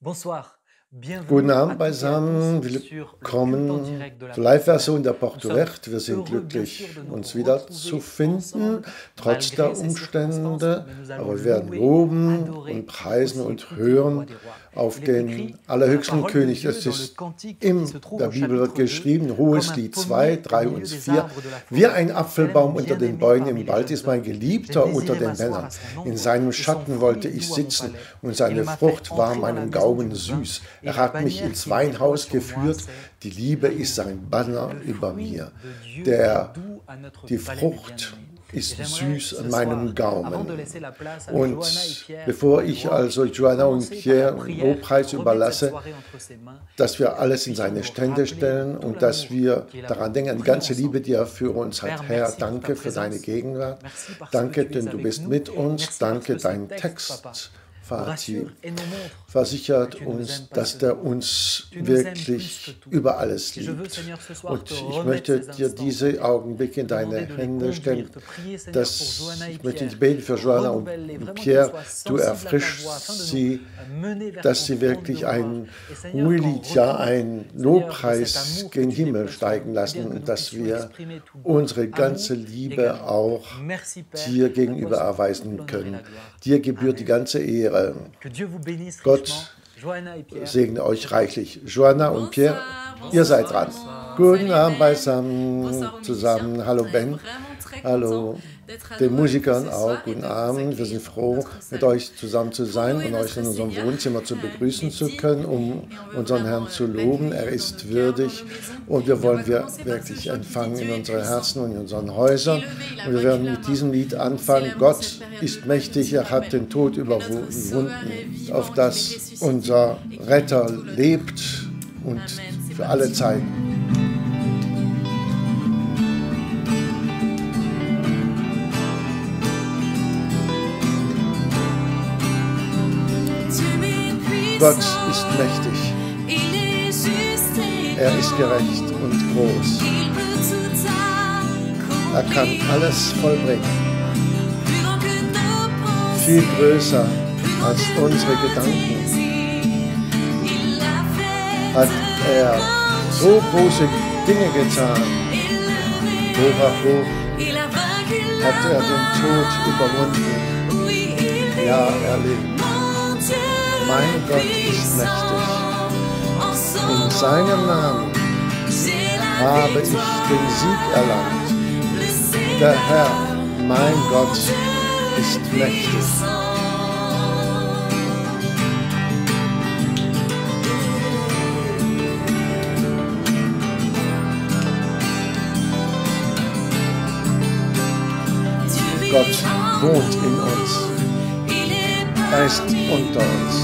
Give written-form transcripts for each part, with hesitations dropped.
Bonsoir, Guten bienvenue à Abend toutes et à beisammen, tous sur le culte en willkommen direct de la zur Porte Live-Version der Ouverte. Nous sommes Porto-Wert. Wir sind heureux, bien sûr, glücklich, de nous uns wieder zu retrouver finden, ensemble trotz malgré der ces circonstances, Umstände. mais nous allons Aber wir werden louer, loben und adorer, preisen aussi und écouter le roi hören des rois. auf Il est den écrit dans la allerhöchsten parole de König. Dieu, Es dans le ist cantique qui in se trouve der au Bibel wird chapitre 2, geschrieben, comme un Hoheslied 2, pommier au 3 milieu und des 4. arbres de la Wie forêt, ein tel Apfelbaum mon unter den bien-aimé Bäumen parmi im les Wald jeunes ist mein hommes. J'ai Geliebter unter désiré den m'asseoir Männern. à son In ombre, seinem et son Schatten fruit wollte est ich doux à mon sitzen palais. und Il seine m'a fait Frucht war entrer dans la meinem maison du Gaumen vin, süß. et Er la hat mich bannière ins qui déploie Weinhaus sur moi, geführt. c'est Die Liebe ist l'amour. sein Banner Le über fruit mir. de Dieu Der est doux à notre Die palais, mes Frucht bien-aimés. Et ist j'aimerais süß ce an soir, meinem avant de Gaumen. laisser la place à Und Johanna et Pierre bevor pour les ich louanges, also Joanna und commencer par la Pierre prière, Lobpreis remettre cette überlasse, soirée entre ses mains, dass et wir que nous alles in puissions seine nous Stände rappeler stellen tout und dass l'amour wir qui est là. daran denken, an die Prions ganze Liebe, ensemble. die er für uns Père, hat. Herr, merci pour ta danke für deine présence. Gegenwart. Merci parce Danke, que tu es denn du avec bist nous. mit uns. Merci parce Danke, que ce dein texte, Papa, Text, nous Vati, rassure et nous montre versichert que tu nous aimes uns, dass der passionnément. uns Tu nous aimes plus que wirklich tout. über alles Et je veux, liebt. Seigneur, ce soir Und te ich remettre möchte ces dir instants, diese Augenblicke in te demander deine de les Hände conduire, stellen. te prier, Seigneur, pour Johanna et Ich möchte Pierre. dich beten für Joanna und Renouvelle-les, vraiment qu'ils Pierre. soient Du sensibles à ta erfrischst voix, afin de sie, nous mener vers dass ton sie trône de wirklich gloire. ein Et Seigneur, qu'en Hohelied, ja retour, ein Seigneur, de cet Lobpreis amour que gen tu Himmel déploies sur steigen nous, eh bien, lassen que und nous dass puissions wir exprimer tout unsere amour ganze Liebe également. auch Merci, Père, dir à gegenüber toi seul erweisen l'honneur et können. la gloire. Dir gebührt die Amen. ganze Ehre. Que Dieu vous bénisse richement, Gott Johanna et Pierre. segne euch reichlich. Joanna und Pierre, Bonsoir, ihr seid dran. bonsoir. Guten Salut Abend Ben. beisammen Bonsoir aux zusammen. musiciens. Hallo On est Ben. vraiment très Hallo content d'être à den nouveau avec Musikern vous ce auch. soir et Guten de vous Abend. Wir accueillir sind dans froh, notre mit salon. euch zusammen zu sein Louer und euch notre in unserem Seigneur. Wohnzimmer zu Il begrüßen est zu digne können, et um on veut unseren vraiment Herrn zu loben. l'accueillir Er dans ist nos cœurs, würdig dans nos maisons. und wir Et on wollen va wir commencer par ce wirklich chant qui empfangen dit in Dieu est unsere puissant. Herzen und in unseren Häusern. Il est levé, il a Und wir vaincu werden la mit mort. diesem Lied C'est anfangen. l'amour, Gott cette période ist de Noël mächtig, nous er hat rappelle den Tod que notre überwunden, Sauveur est vivant, auf qu'il est dass ressuscité unser et qu'il Retter mérite tout le lebt und Amen. C'est für alle parti. Zeiten. Gott ist mächtig, er ist gerecht und groß. Er kann alles vollbringen, viel größer als unsere Gedanken. Hat er so große Dinge getan. Hoch auf hoch hat er den Tod überwunden. Ja, er lebt. Mein Gott ist mächtig. In seinem Namen habe ich den Sieg erlangt. Der Herr, mein Gott, ist mächtig. Gott wohnt in uns. Er ist unter uns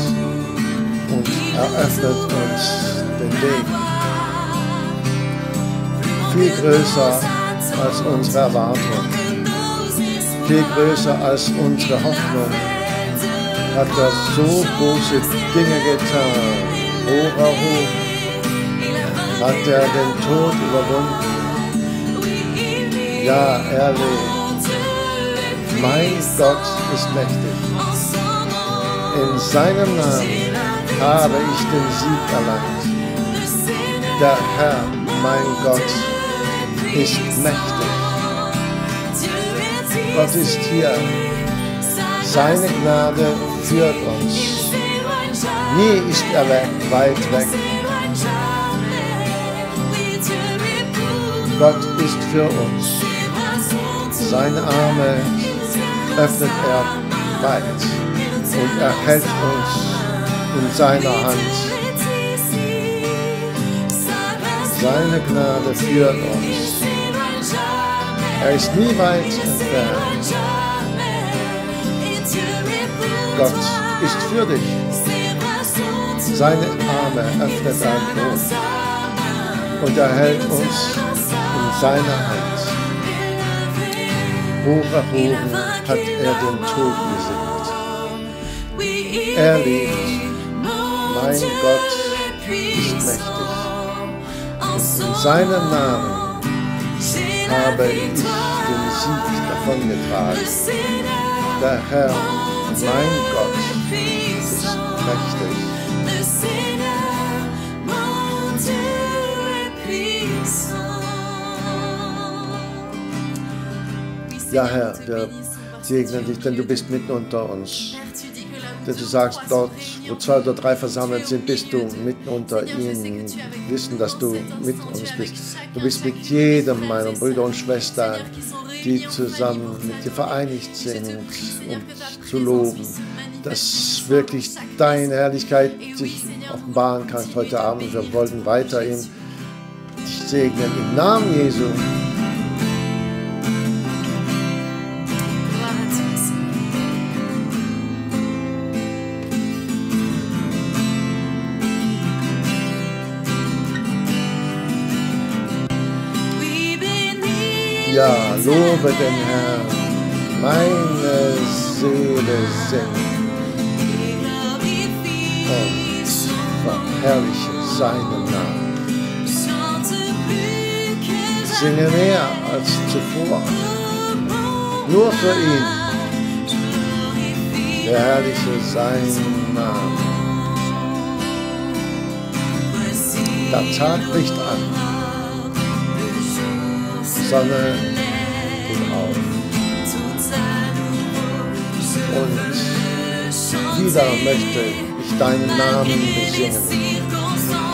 und eröffnet uns den Weg. Viel größer als unsere Erwartung, viel größer als unsere Hoffnung, hat er so große Dinge getan. Hoch auf hoch hat er den Tod überwunden. Ja, er lebt. Mein Gott ist mächtig. In seinem Namen habe ich den Sieg erlangt. Der Herr, mein Gott, ist mächtig. Gott ist hier. Seine Gnade führt uns. Nie ist er weit weg. Gott ist für uns. Seine Arme öffnet er weit und er hält uns in seiner Hand. Seine Gnade führt uns. Er ist nie weit entfernt. Gott ist für dich. Seine Arme öffnet er groß und er hält uns in seiner Hand. Hoch erhoben hat er den Tod besiegt. Er lebt. Mein Gott ist mächtig. Und in seinem Namen habe ich den Sieg davongetragen. Der Herr, mein Gott, ist mächtig. Ja, Herr, wir segnen dich, denn du bist mitten unter uns. Denn du sagst, dort, wo 2 oder 3 versammelt sind, bist du mitten unter ihnen. Wissen, dass du mit uns bist. Du bist mit jedem meiner Brüder und Schwestern, die zusammen mit dir vereinigt sind, um dich zu loben. Dass wirklich deine Herrlichkeit sich offenbaren kann heute Abend. Wir wollten weiterhin dich segnen im Namen Jesu. Ja, lobe den Herrn, meine Seele singt und verherrliche seinen Namen. Singe mehr als zuvor, nur für ihn, verherrliche seinen Namen. Der Tag bricht an. Sonne geht auf und wieder möchte ich deinen Namen besingen,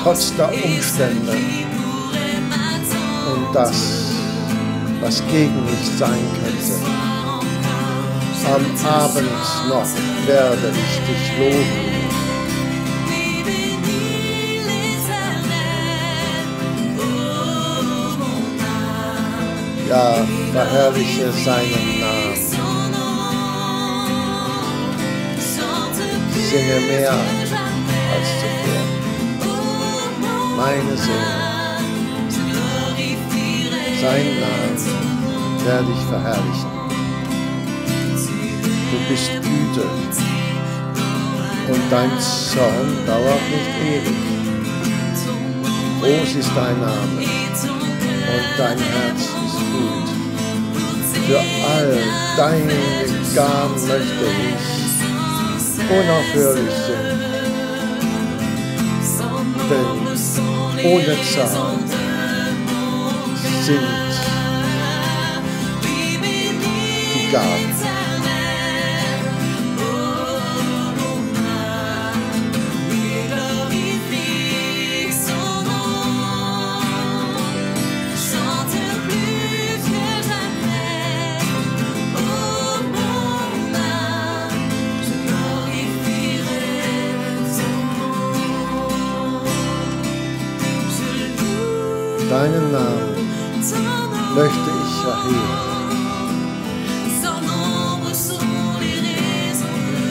trotz der Umstände und das, was gegen mich sein könnte. Am Abend noch werde ich dich loben. Ja, verherrliche seinen Namen. Singe mehr als zuvor. Meine Seele, seinen Namen werde ich verherrlichen. Du bist Güte und dein Zorn dauert nicht ewig. Groß ist dein Name und dein Herz ist gut. Für all deine Gaben möchte ich unaufhörlich singen. Denn ohne Zahl sind die Gaben. Deinen Namen möchte ich erheben,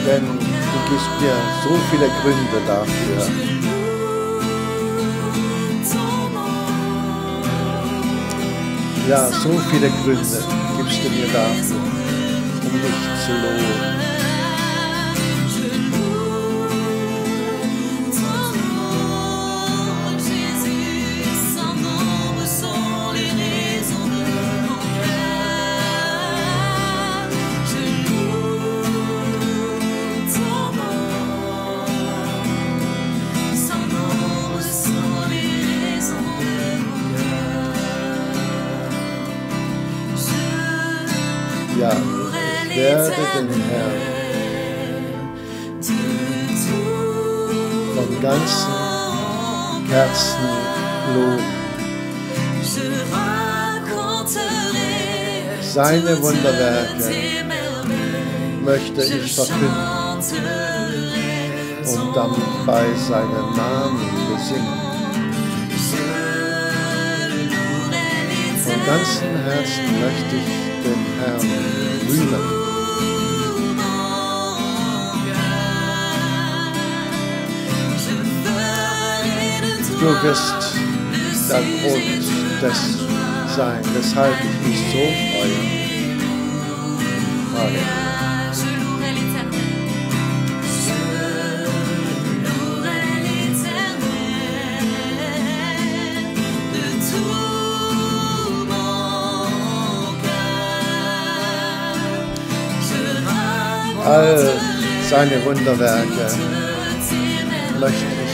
denn du gibst mir so viele Gründe dafür. Ja, so viele Gründe gibst du mir dafür, um dich zu loben. Ja, ich werde den Herrn von ganzem Herzen loben. Seine Wunderwerke möchte ich verkünden und dabei seinen Namen besingen. Von ganzem Herzen möchte ich den Herrn rühmen. Du wirst der Grund des sein, weshalb ich mich so freue. Halleluja. All seine Wunderwerke möchte ich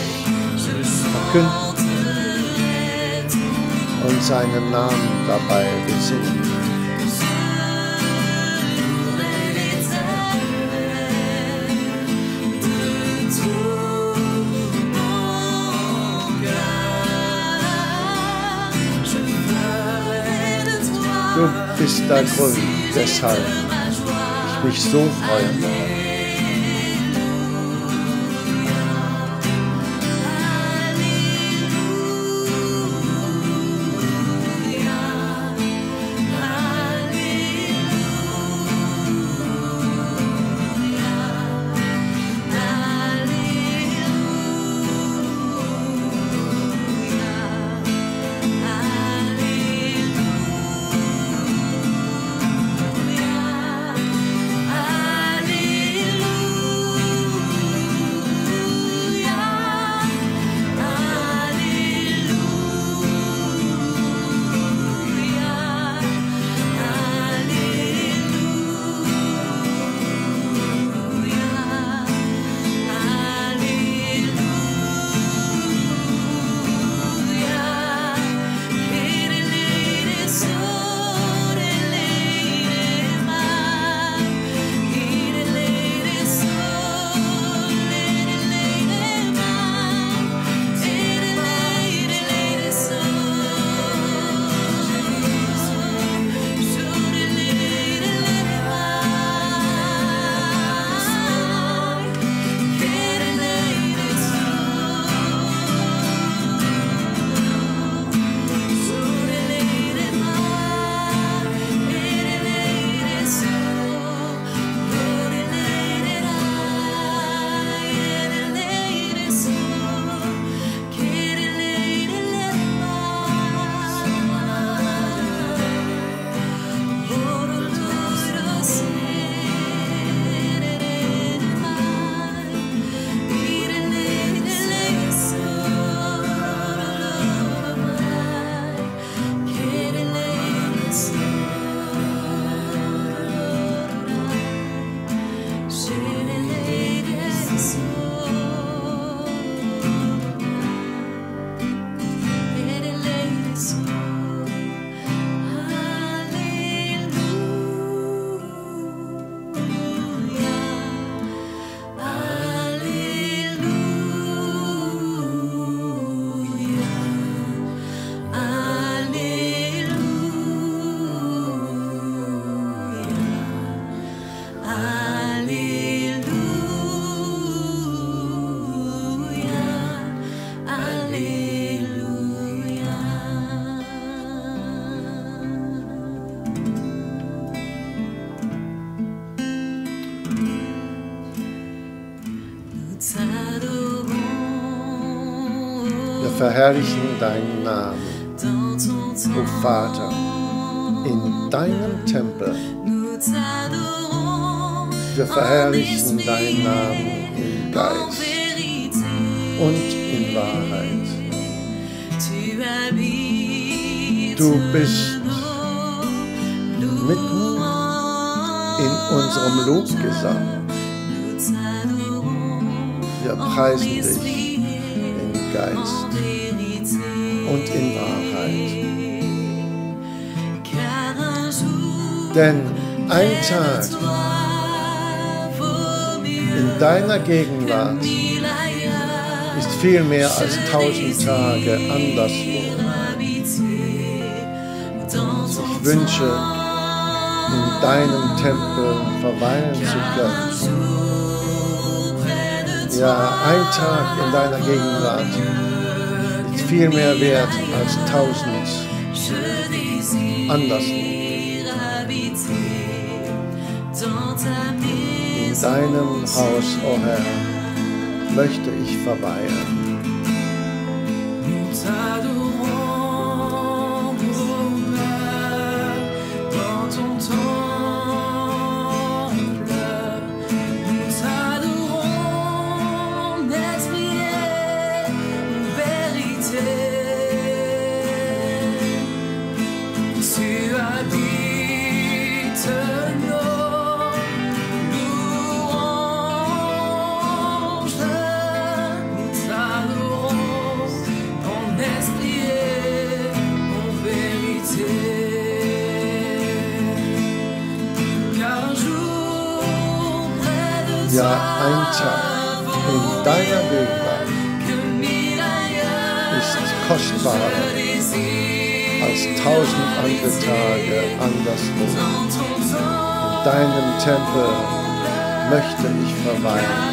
verkünden und seinen Namen dabei besingen. ist der Grund, weshalb ich mich so freue. Wir verherrlichen deinen Namen, o Vater, in deinem Tempel. Wir verherrlichen deinen Namen im Geist und in Wahrheit. Du bist mitten in unserem Lobgesang. Wir preisen dich im Geist und in Wahrheit. Denn ein Tag in deiner Gegenwart ist viel mehr als 1000 Tage anderswo. Ich wünsche, in deinem Tempel verweilen zu können. Ja, ein Tag in deiner Gegenwart ist viel mehr wert als 1000 anderswo. In deinem Haus, o Herr, möchte ich verweilen. Ja, ein Tag in deiner Gegenwart ist kostbarer als 1000 andere Tage anderswo. In deinem Tempel möchte ich verweilen.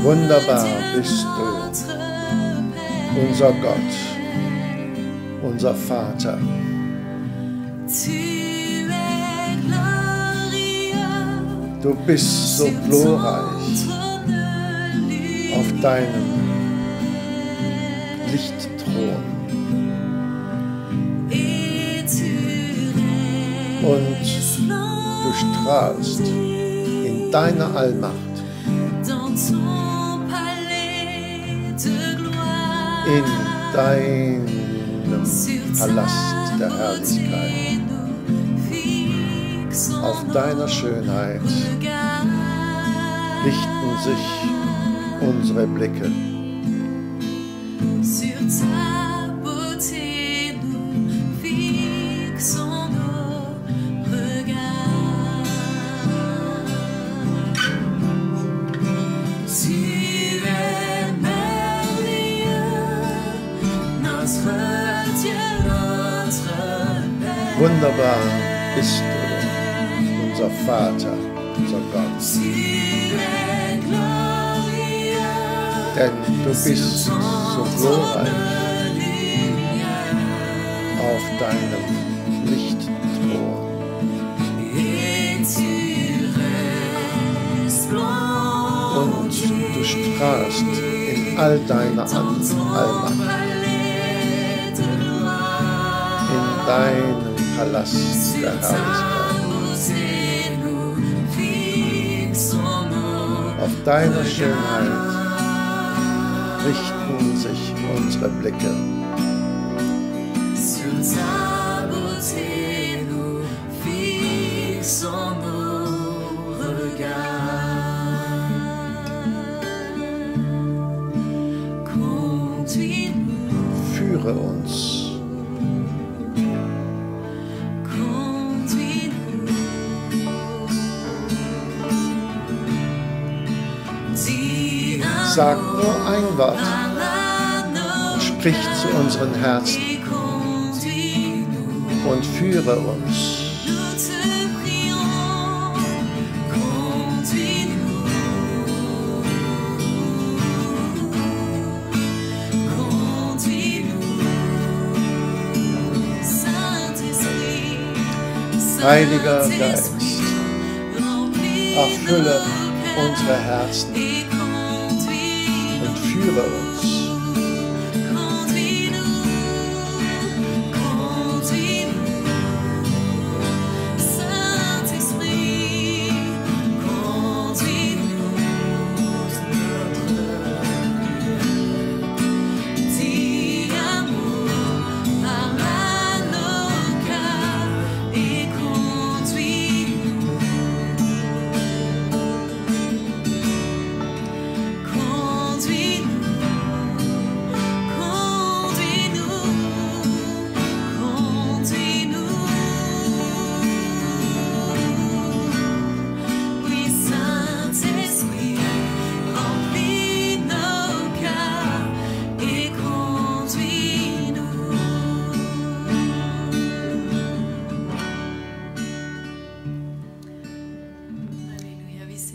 Wunderbar bist du, unser Gott, unser Vater. Du bist so glorreich auf deinem Lichtthron. Und du strahlst in deiner Allmacht in deinem Palast der Herrlichkeit, auf deiner Schönheit richten sich unsere Blicke. Wunderbar bist du, unser Vater, unser Gott. Denn du bist so glorreich auf deinem Lichtthron. Und du strahlst in all deiner Allmacht, in deinem Palast der Herrlichkeit. Auf deine Schönheit richten sich unsere Blicke. Führe uns. Sag nur ein Wort und sprich zu unseren Herzen und führe uns. Heiliger Geist, erfülle unsere Herzen führe uns.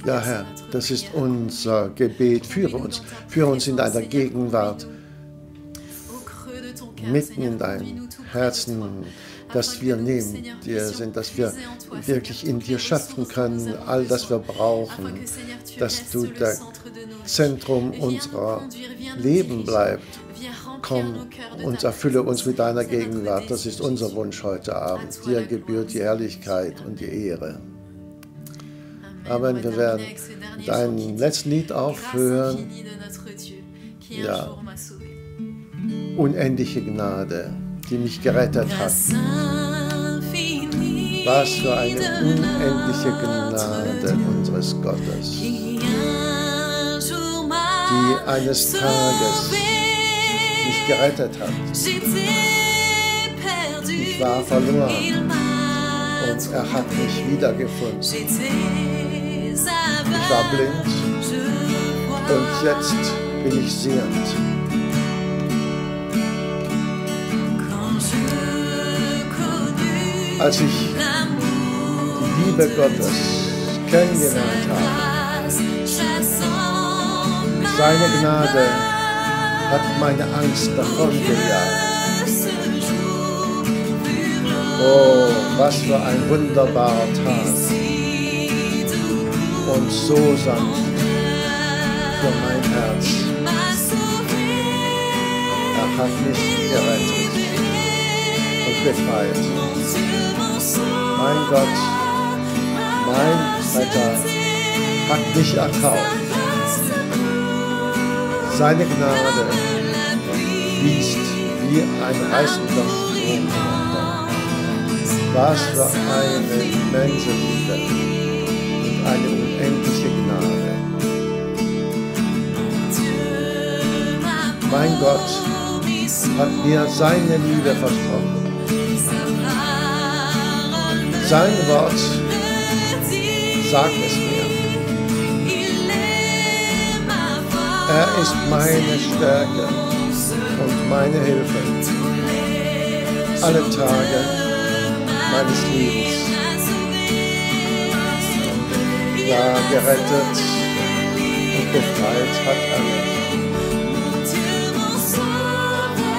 Ja, Herr, das ist unser Gebet. Führe uns in deiner Gegenwart, mitten in deinem Herzen, dass wir neben dir sind, dass wir wirklich in dir schöpfen können, all das wir brauchen, dass du das Zentrum unserer Leben bleibst. Komm und erfülle uns mit deiner Gegenwart. Das ist unser Wunsch heute Abend. Dir gebührt die Herrlichkeit und die Ehre. Amen. Wir werden dein letztes Lied aufhören. Ja. Unendliche Gnade, die mich gerettet hat. Was für eine unendliche Gnade unseres Gottes, die eines Tages mich gerettet hat. Ich war verloren und er hat mich wiedergefunden. Ich war blind und jetzt bin ich sehend. Als ich die Liebe Gottes kennengelernt habe, seine Gnade hat meine Angst davongejagt. Oh, was für ein wunderbarer Tag und so sanft für mein Herz. Er hat mich gerettet und befreit. Mein Gott, mein Retter hat mich erkauft. Seine Gnade fließt wie ein reißender Strom herunter. Was für eine immense Liebe und eine unendliche Gnade. Mein Gott hat mir seine Liebe versprochen. Sein Wort sagt es mir. Er ist meine Stärke und meine Hilfe. Alle Tage meines Lebens. Ja, gerettet und befreit hat er mich.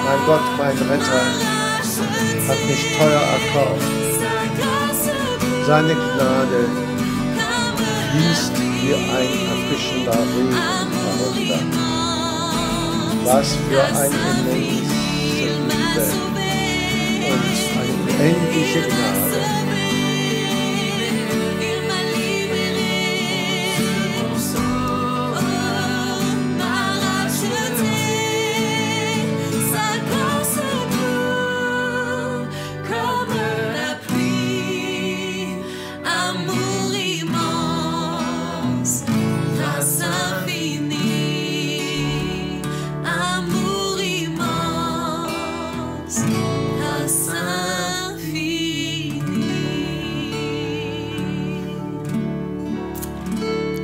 Mein Gott, mein Retter, hat mich teuer erkauft. Seine Gnade fließt wie ein erfrischender Regen herunter. Was für eine immense Liebe und eine unendliche Gnade.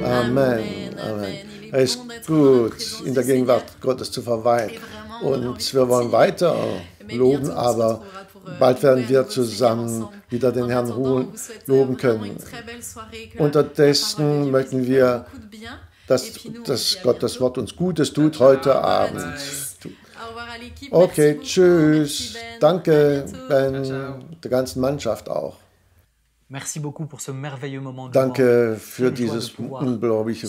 Amen. Amen. Es ist gut, in der Gegenwart Gottes zu verweilen. Und wir wollen weiter loben, aber bald werden wir zusammen wieder den Herrn loben können. Unterdessen möchten wir, dass Gott das Wort uns Gutes tut heute Abend. Okay, tschüss. Danke, Ben, der ganzen Mannschaft auch. Danke für dieses unglaubliche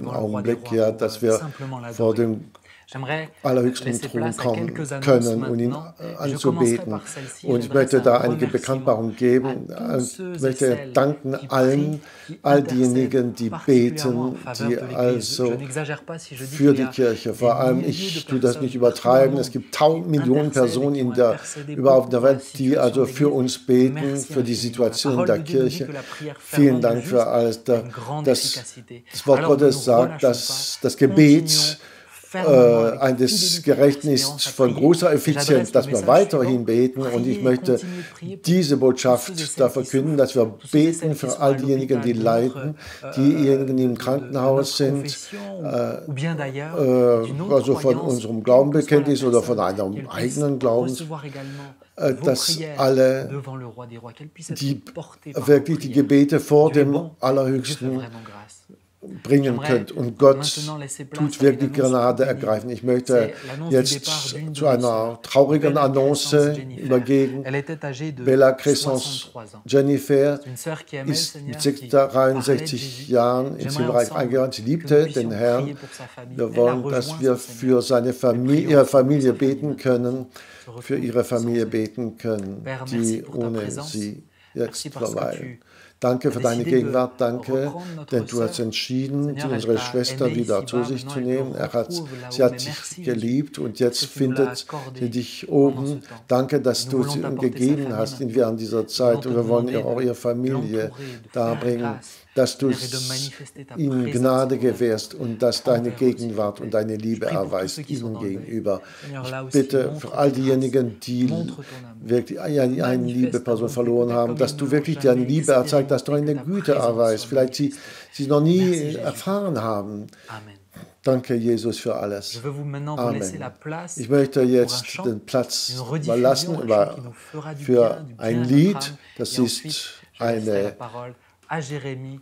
Augenblick, ja, dass wir vor dem allerhöchsten Thron kommen können und ihn anzubeten. Und ich möchte da einige Bekanntmachungen geben. Ich möchte danken all diejenigen, die beten, die also für die Kirche, vor allem, ich tue das nicht übertreiben, es gibt Millionen Personen überhaupt in der Welt, die also für uns beten, für die Situation der Kirche. Vielen Dank für alles. Das Wort Gottes sagt, dass das Gebet eines Gerechten ist von großer Effizienz, dass wir weiterhin beten. Und ich möchte diese Botschaft da verkünden, dass wir beten für all diejenigen, die leiden, diejenigen, die im Krankenhaus sind, also von unserem Glaubenbekenntnis oder von einem eigenen Glauben, dass alle wirklich die Gebete vor dem Allerhöchsten bringen könnt. Und Gott tut wirklich Gnade ergreifen. Ich möchte jetzt zu einer traurigen Annonce übergehen. Bella Crescence Jennifer ist mit 63 Jahren ins Himmelreich eingegangen. Sie liebte den Herrn. Wir wollen, dass wir für ihre Familie beten können, für ihre Familie beten können, die ohne sie jetzt verweilen. Danke für deine Gegenwart, danke, denn du hast entschieden, unsere Schwester wieder zu sich zu nehmen. Sie hat dich geliebt und jetzt findet sie dich oben. Danke, dass du sie ihm gegeben hast während dieser Zeit. Und wir wollen auch ihre Familie darbringen, dass du ihnen Gnade gewährst und dass deine Gegenwart und deine Liebe erweist ihnen gegenüber. Ich bitte für all diejenigen, die wirklich eine liebe Person verloren haben, dass du wirklich deine Liebe erzeigst, dass du eine Güte erweist, vielleicht sie noch nie erfahren haben. Danke, Jesus, für alles. Amen. Ich möchte jetzt den Platz überlassen für ein Lied, das ist eine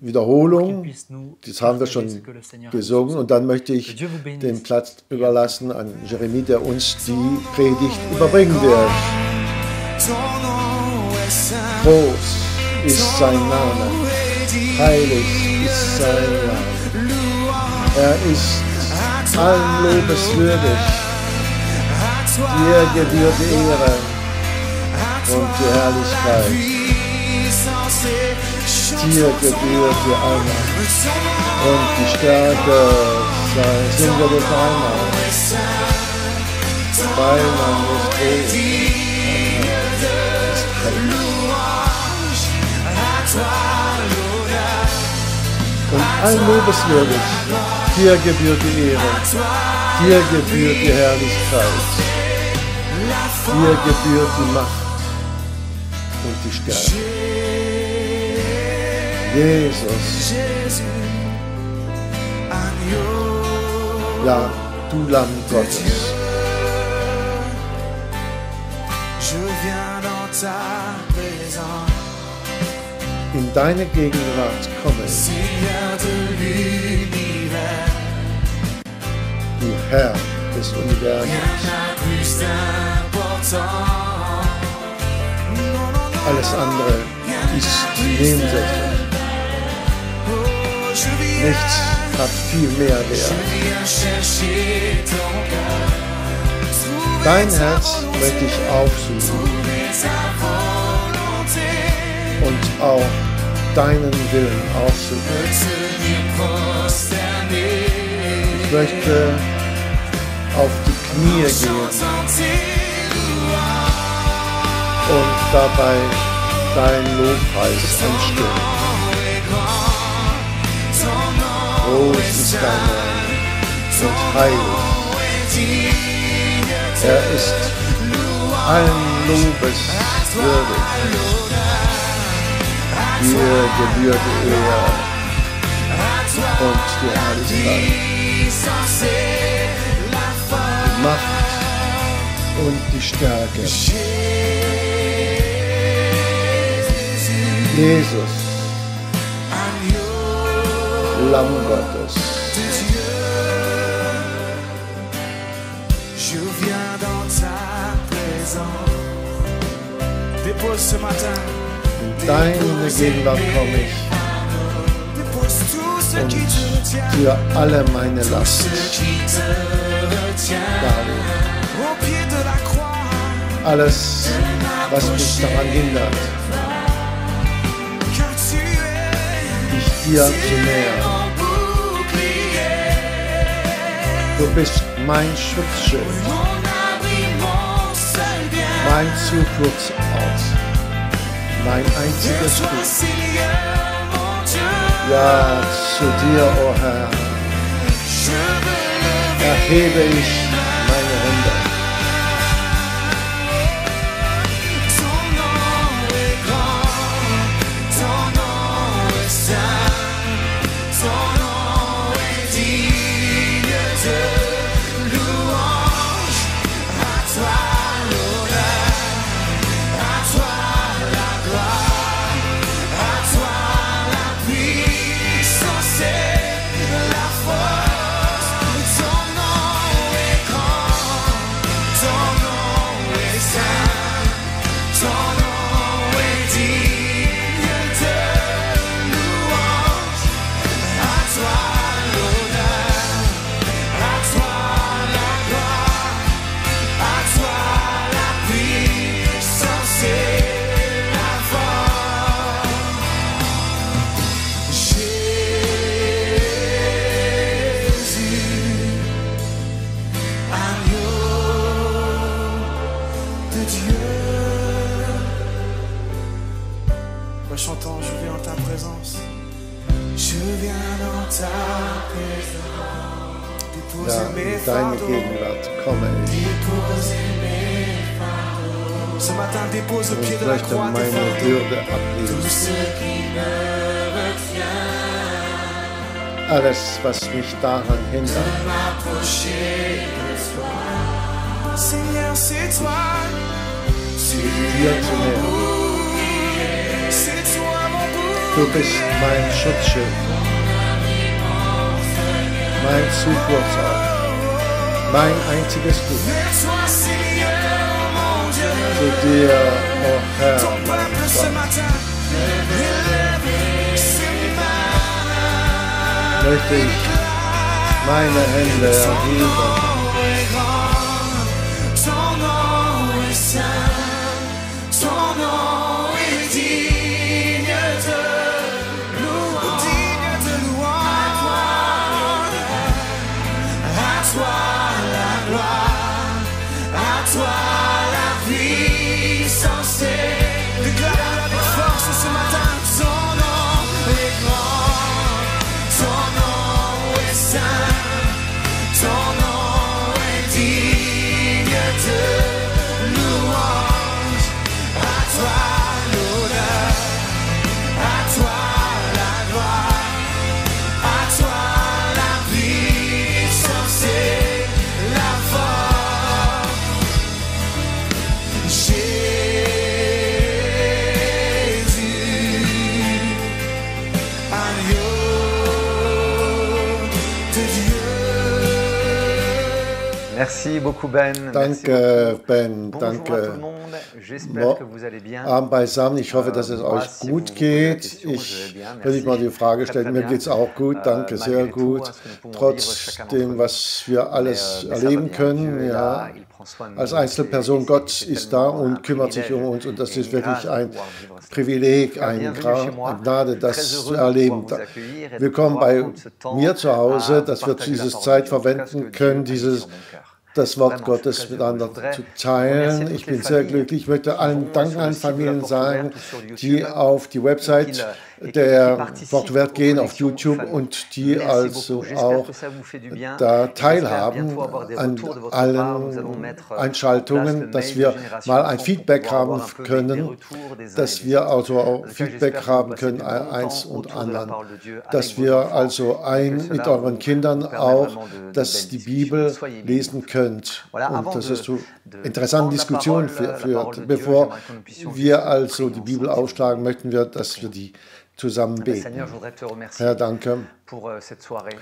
Wiederholung, das haben wir schon gesungen, und dann möchte ich den Platz überlassen an Jeremie, der uns die Predigt überbringen wird. Groß ist sein Name, heilig ist sein Name. Er ist allen Lobes würdig, dir gebührt die Ehre und die Herrlichkeit. Dir gebührt die Einheit und die Stärke, singen wir das einmal. Weil man nicht und allen Lobeswürdig, dir gebührt die Ehre, dir gebührt die Herrlichkeit, dir gebührt die Macht und die Stärke. Jesus, ja, du Lamm Gottes. In deine Gegenwart komme ich, du Herr des Universums. Alles andere ist nebensächlich. Nichts hat viel mehr Wert. Dein Herz möchte ich aufsuchen und auch deinen Willen aufsuchen. Ich möchte auf die Knie gehen und dabei dein Lobpreis anstimmen. Groß ist dein Name und heilig. Er ist allen Lobes würdig. Dir gebührt die Ehre und die Herrlichkeit, die Macht und die Stärke. Jesus, Lamm Gottes. In deine Gegenwart komme ich und für alle meine Last. Darum. Alles, was mich daran hindert, dich dir zu nähern. Du bist mein Schutzschild, mein Zufluchtsort, mein einziges Gut. Ja, zu dir, o Herr, erhebe ich meine Hände. Chantant, je viens en ta présence. Je viens dans ta présence. Déposer mes Deine fardeaux. Gegenwart komme ich Déposer mes fardeaux. Ce matin, dépose au pied und de la möchte croix tes meine fardeaux. Würde Tout ablegen. ce qui me retient. Alles, was mich daran hindert, M'approcher de toi. Seigneur, c'est toi. dir zu nähern. C'est toi mon bouclier. Du bist mein Schutzschild, mein Zufluchtsort, mein einziges Gut. Vers toi, Seigneur, mon Dieu. Zu dir, o Herr, Ton mein peuple ce Gott, matin élève ses mains. möchte ich meine Hände erheben. Ton nom est saint, ton nom est digne de louange, digne de louange. À toi la gloire, à toi la puissance. Déclare avec force ce matin. Ton nom est grand, ton nom est saint, ton nom est digne de louange. À toi l'honneur, à toi la gloire, à toi la puissance et la force. Jésus, agneau de Dieu. Merci beaucoup Ben. Merci Danke, beaucoup. Ben, Bonjour à tout le danke. monde. J'espère que vous allez bien. Abend beisammen. Ich hoffe, dass es Moi, euch si gut vous posez la geht. question, je vais Ich bien, will nicht mal merci. die Frage Très, stellen. très Mir bien. geht es auch gut. Danke, sehr Malgré tout, gut. ce que nous pouvons vivre chacun d'entre Trotzdem, nous. was wir alles Mais ça va erleben bien. können, Dieu est ja. là, il prend soin de nous. Als Einzelperson, C'est Gott ist da tellement un und kümmert sich um privilège uns. Und das et ist une grâce wirklich de ein pouvoir vivre ça. Privileg, eine Bienvenue chez moi. Gnade, Très das heureux zu de erleben. pouvoir vous accueillir et de Willkommen pouvoir bei prendre ce temps mir zu Hause, à dass wir partager la diese parole Zeit de Dieu. En tout cas, ce que verwenden Dieu können, a mis dieses sur mon cœur. das Wort Vraiment, Gottes je suis très miteinander heureux. Je voudrais zu teilen. remercier Ich toutes les bin sehr familles glücklich. Ich möchte qui allen vont Dank sur an le site de la Familien Porte sagen, Ouverte ou sur YouTube, die auf die Website der Porte Verte gehen, auf YouTube, und die Merci also beaucoup. J'espère auch que ça vous fait du bien. da J'espère teilhaben bientôt avoir des an retours de votre part. Nous allons allen mettre en place le Einschaltungen, dass Mail wir de Génération mal ein Enfant Feedback pour pouvoir haben avoir un peu des können, retours des uns et dass des wir autres. also auch En tout cas, Feedback j'espère que vous haben passez können, de bons eins temps und autour de la anderen. parole de Dieu avec Dass vos wir enfants. also Que mit cela euren vous Kindern permet auch, vraiment de dass belles die discussions. Bibel Soyez lesen könnt. Voilà, Und avant das ist zu de interessanten prendre la Diskussionen parole de führt. Dieu, Bevor j'aimerais que nous puissions wir juste also prier die Bibel ensemble. aufschlagen, möchten wir, dass wir die zusammen beten. Seigneur, je voudrais te remercier Herr, danke pour cette soirée.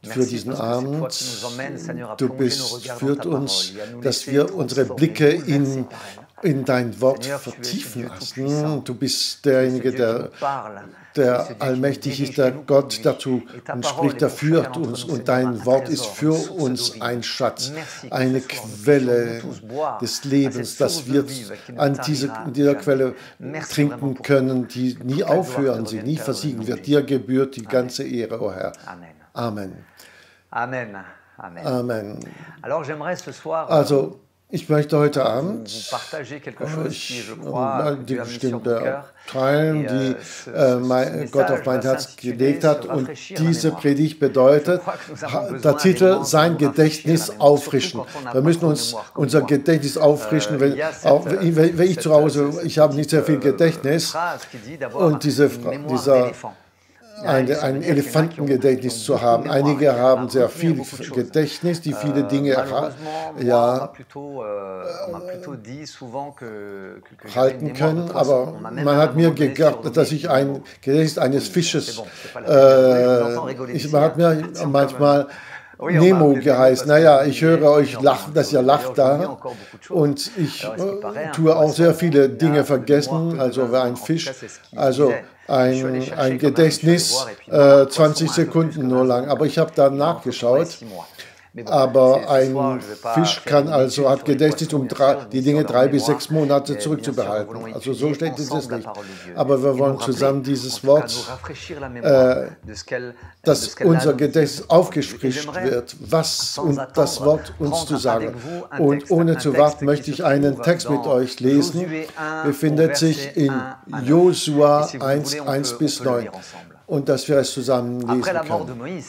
für Merci diesen parce que c'est toi Abend. qui nous emmènes, Seigneur, à Du plonger nos regards dans führt ta uns, parole et à nous dass laisser wir unsere transformer, Blicke bouleverser in par elle. in dein Wort Seigneur, tu es ce vertiefen Dieu hast. tout-puissant. Du bist Tu es ce derjenige, Dieu qui nous parle. Tu es ce der Dieu qui nous allmächtig dirige, ist, der qui nous Gott, conduit. der zu Et ta uns parole spricht, est der pour führt chacun d'entre uns. nous, Und Seigneur, dein un Wort ist trésor, für une source uns d'eau ein vive. Schatz, Merci que eine ce soir, nous Quelle puissions tous boire des à cette Lebens, dass source wir d'eau vive qui ne an tarira dieser jamais. Quelle Merci trinken vraiment pour können, die nie toute la gloire aufhören, te sie revient, nie Père, versiegen au nom wird. de Dir Jésus. gebührt die Amen. ganze Ehre, o Herr. Amen. Amen. Amen. Amen. Amen. Alors j'aimerais ce soir Also, ich möchte heute vous Abend partager quelque chose qui, je crois, die Dieu a mis sur mon bestimmte cœur. teilen, Et, die ce Gott auf message mein va Herz s'intituler gelegt hat. Se Und rafraîchir la diese mémoire. Predigt bedeutet, Je crois que nous avons besoin der des Titel, moments sein pour nous rafraîchir Gedächtnis la mémoire, auffrischen. surtout quand on n'a Wir pas müssen trop de uns mémoire comme unser moi. Gedächtnis auffrischen, Il y a auch cette- wenn ich zu Hause, cette ich habe nicht sehr viel petite, Gedächtnis. Phrase qui dit d'avoir Und diese une mémoire dieser d'éléphant. ein Elefantengedächtnis zu haben. Einige haben sehr viel Gedächtnis, die viele Dinge halten können, aber man hat mir gesagt, dass ich ein Gedächtnis eines Fisches, man hat mir manchmal Nemo geheißen. Naja, ich höre euch lachen, dass ihr lacht da. Und ich tue auch sehr viele Dinge vergessen, also wie ein Fisch. Also ein Gedächtnis 20 Sekunden nur lang. Aber ich habe da nachgeschaut. Aber ein Fisch hat Gedächtnis, um die Dinge 3 bis 6 Monate zurückzubehalten. Also so steht es nicht. Aber wir wollen zusammen dieses Wort, dass unser Gedächtnis aufgefrischt wird, was das Wort uns zu sagen. Und ohne zu warten möchte ich einen Text mit euch lesen. Befindet sich in Josua 1 bis 9. Und dass wir es zusammen lesen können.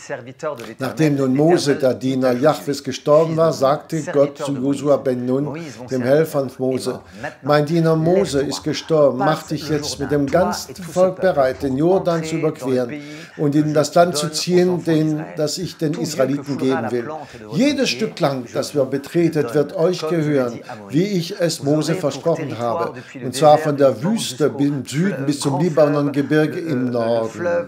Nachdem nun Mose, der Diener Jahwes, gestorben war, sagte Gott zu Josua ben Nun, dem Helfer von Mose: Mein Diener Mose ist gestorben, mach dich jetzt mit dem ganzen Volk bereit, den Jordan zu überqueren und in das Land zu ziehen, das ich den Israeliten geben will. Jedes Stück Land, das wir betretet, wird euch gehören, wie ich es Mose versprochen habe, und zwar von der Wüste im Süden bis zum Libanongebirge im Norden.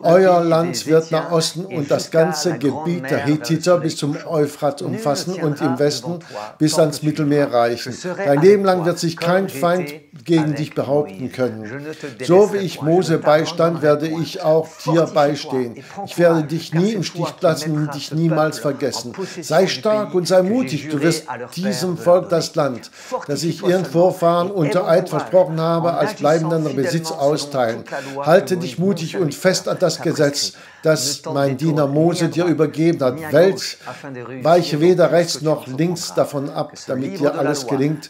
Euer Land wird nach Osten und das ganze Gebiet der Hethiter bis zum Euphrat umfassen und im Westen bis ans Mittelmeer reichen. Dein Leben lang wird sich kein Feind gegen dich behaupten können. So wie ich Mose beistand, werde ich auch dir beistehen. Ich werde dich nie im Stich lassen und dich niemals vergessen. Sei stark und sei mutig, du wirst diesem Volk das Land, das ich ihren Vorfahren unter Eid versprochen habe, als bleibenden Besitz austeilen. Halte dich mutig und fest an das Gesetz, das mein Diener Mose dir übergeben hat. Weiche weder rechts noch links davon ab, damit dir alles gelingt,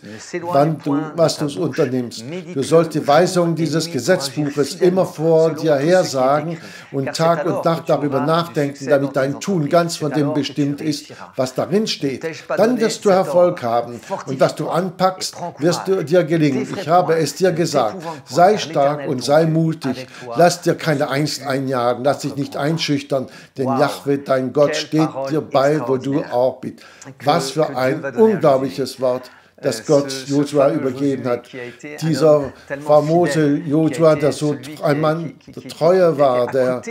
was du unternimmst. Du sollst die Weisungen dieses Gesetzbuches immer vor dir her sagen und Tag und Nacht darüber nachdenken, damit dein Tun ganz von dem bestimmt ist, was darin steht. Dann wirst du Erfolg haben und was du anpackst, wirst dir gelingen. Ich habe es dir gesagt. Sei stark und sei mutig. Lass dir keine Angst einjagen, lass dich nicht einschüchtern, denn Jahwe, dein Gott, steht dir bei, wo du auch bist. Was für ein unglaubliches Wort, das Gott Josua übergeben hat. Dieser famose Josua, der so ein Mann der Treue war, der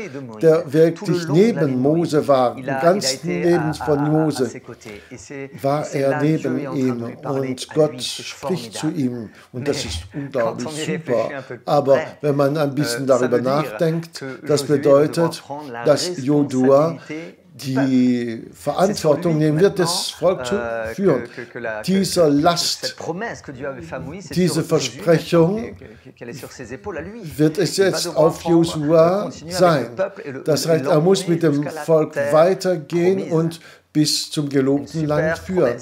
wirklich neben Mose war, im ganzen Leben von Mose war er neben ihm und Gott spricht zu ihm und das ist unglaublich super. Aber wenn man ein bisschen darüber nachdenkt, das bedeutet, dass Josua die Verantwortung nehmen wird, das Volk zu führen. Diese Last, diese Versprechung wird es jetzt auf Josua sein. Das heißt, er muss mit dem Volk weitergehen und bis zum gelobten Land führen.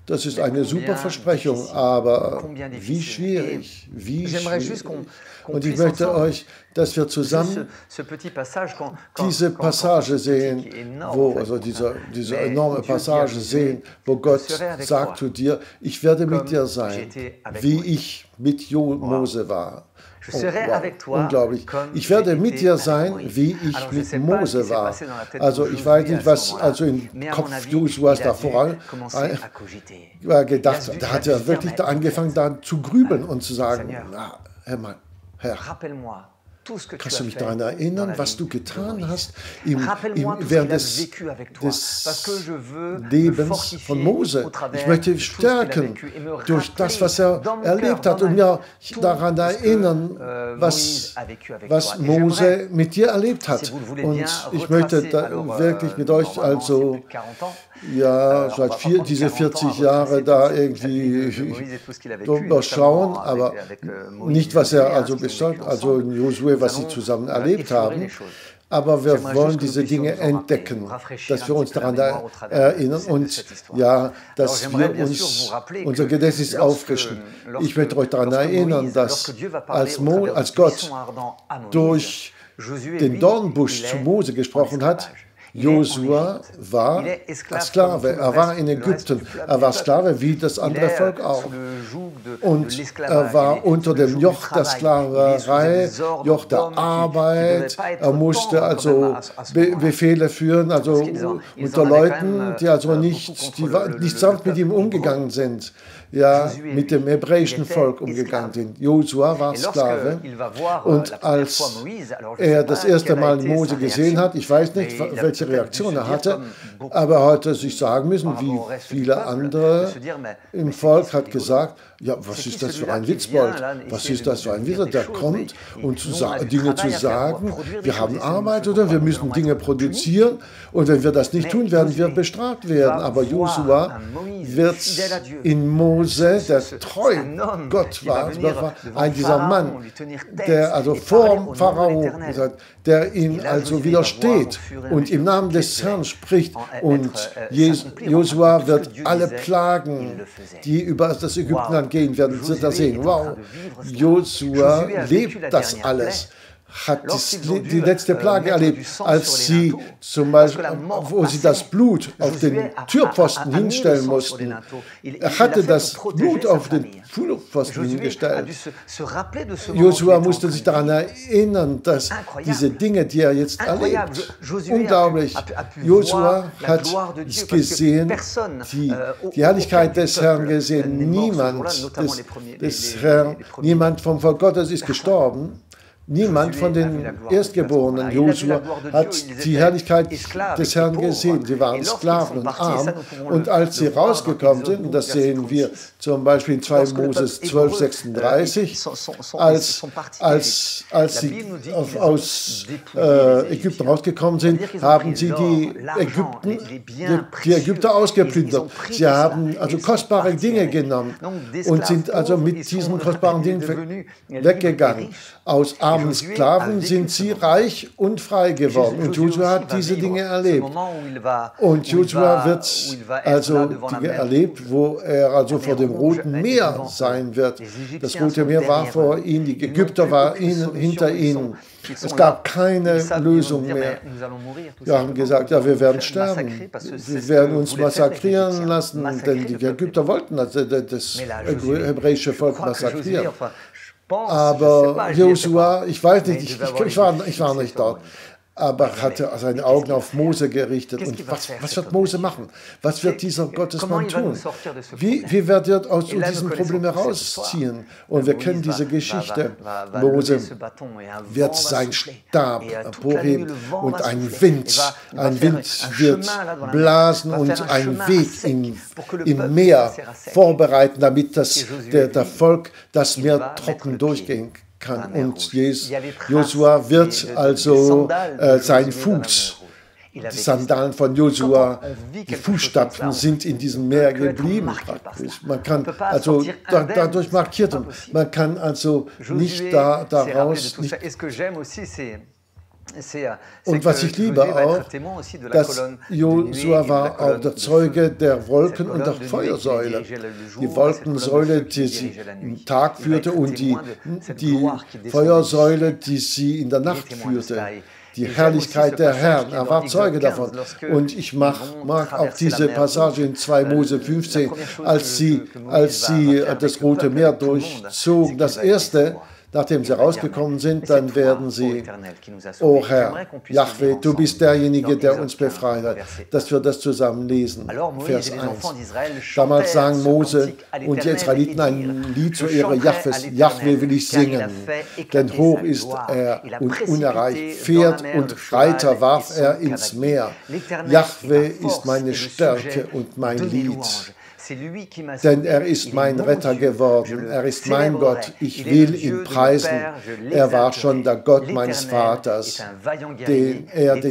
Das ist eine super Versprechung, aber wie schwierig, wie schwierig. Und ich möchte euch, dass wir zusammen diese Passage sehen, diese enorme Passage sehen, wo Gott sagt zu dir: Ich werde mit dir sein, wie ich mit Mose war. Oh, wow, unglaublich. Ich werde mit dir sein, wie ich mit Mose war. Also ich weiß nicht, was im Kopf Josuas da voran gedacht hat. Da hat er wirklich angefangen, da zu grübeln und zu sagen: Herr, Kannst du mich daran erinnern, was du getan hast während des Lebens von Mose? Ich möchte stärken durch das, was er erlebt hat und mir daran erinnern, was Mose mit dir erlebt hat. Und ich möchte wirklich mit euch also seit diese 40 Jahre da irgendwie überschauen, aber nicht, was er also bestand, also in Josue, was sie zusammen erlebt haben. Aber wir wollen diese Dinge entdecken, dass wir uns daran erinnern und dass wir uns unser Gedächtnis auffrischen. Ich möchte euch daran erinnern, dass als Gott durch den Dornbusch zu Mose gesprochen hat, Josua war Sklave, er war in Ägypten, er war Sklave wie das andere Volk auch. Und er war unter dem Joch der Sklaverei, Joch der Arbeit, er musste also Befehle führen, also unter Leuten, die also nicht sanft mit ihm umgegangen sind. Mit dem hebräischen Volk umgegangen sind. Josua war Sklave und als er das erste Mal Mose gesehen hat, ich weiß nicht, welche Reaktion er hatte, aber er hatte sich sagen müssen, wie viele andere im Volk hat gesagt, was ist das für ein Witzbold? Was ist das für ein Witzer, der kommt, um Dinge zu sagen, wir haben Arbeit oder wir müssen Dinge produzieren und wenn wir das nicht tun, werden wir bestraft werden. Aber Josua wird in Mose, der treu Gott war, dieser Mann, der also vor Pharao, der ihm also widersteht und im Namen des Herrn spricht. Und Josua wird alle Plagen, die über das Ägyptenland gehen werden, da sehen. Wow, Josua lebt das alles. Hat die letzte Plage erlebt, als sie zum Beispiel, wo sie das Blut auf den Türpfosten hinstellen mussten. Er hatte das Blut auf den Türpfosten hingestellt. Josua musste sich daran erinnern, dass diese Dinge, die er jetzt erlebt, unglaublich. Josua hat gesehen, die Herrlichkeit des Herrn gesehen. Niemand vom Volk Gottes ist gestorben. Niemand von den Erstgeborenen, Josua, hat die Herrlichkeit des Herrn gesehen. Sie waren Sklaven und arm. Und als sie rausgekommen sind, und das sehen wir zum Beispiel in 2 Moses 12, 36, als sie aus Ägypten rausgekommen sind, haben sie die Ägypter ausgeplündert. Sie haben also kostbare Dinge genommen und sind also mit diesen kostbaren Dingen weggegangen. Aus armen Sklaven sind sie reich und frei geworden. Und Josua hat diese Dinge erlebt. Und Josua wird also Dinge erlebt, wo er also vor dem Roten Meer sein wird. Das Rote Meer war vor ihnen, die Ägypter waren hinter ihnen. Es gab keine Lösung mehr. Wir haben gesagt, wir werden sterben. Wir werden uns massakrieren lassen, denn die Ägypter wollten das hebräische Volk massakrieren. Aber Josua, ich weiß nicht, ich war nicht dort, aber hatte seine Augen auf Mose gerichtet. Und was wird Mose machen? Was wird dieser Gottesmann tun? Wie wird er aus diesem Problem herausziehen? Und wir kennen diese Geschichte. Mose wird seinen Stab emporheben und ein Wind wird blasen und einen Weg im Meer vorbereiten, damit der Volk das Meer trocken durchgehen kann. Und Josua wird also sein Fuß, die Sandalen von Josua, die Fußstapfen sind in diesem Meer geblieben praktisch. Man kann also dadurch markiert, man kann also nicht daraus. Und was ich liebe auch, dass Josua war auch der Zeuge der Wolken und der Feuersäule. Die Wolkensäule, die sie im Tag führte und die Feuersäule, die sie in der Nacht führte. Die Herrlichkeit der Herrn, er war Zeuge davon. Und ich mag auch diese Passage in 2 Mose 15, als sie das Rote Meer durchzogen. nachdem sie rausgekommen sind, dann werden sie, O Herr, Jahwe, du bist derjenige, der uns befreit hat, dass wir das zusammen lesen. Vers 1. Damals sang Mose und die Israeliten ein Lied zu Ehre Jahwes. Jahwe will ich singen, denn hoch ist er und unerreicht. Pferd und Reiter warf er ins Meer. Jahwe ist meine Stärke und mein Lied. Denn er ist mein Retter geworden, er ist mein Gott, ich will ihn preisen. Er war schon der Gott meines Vaters, den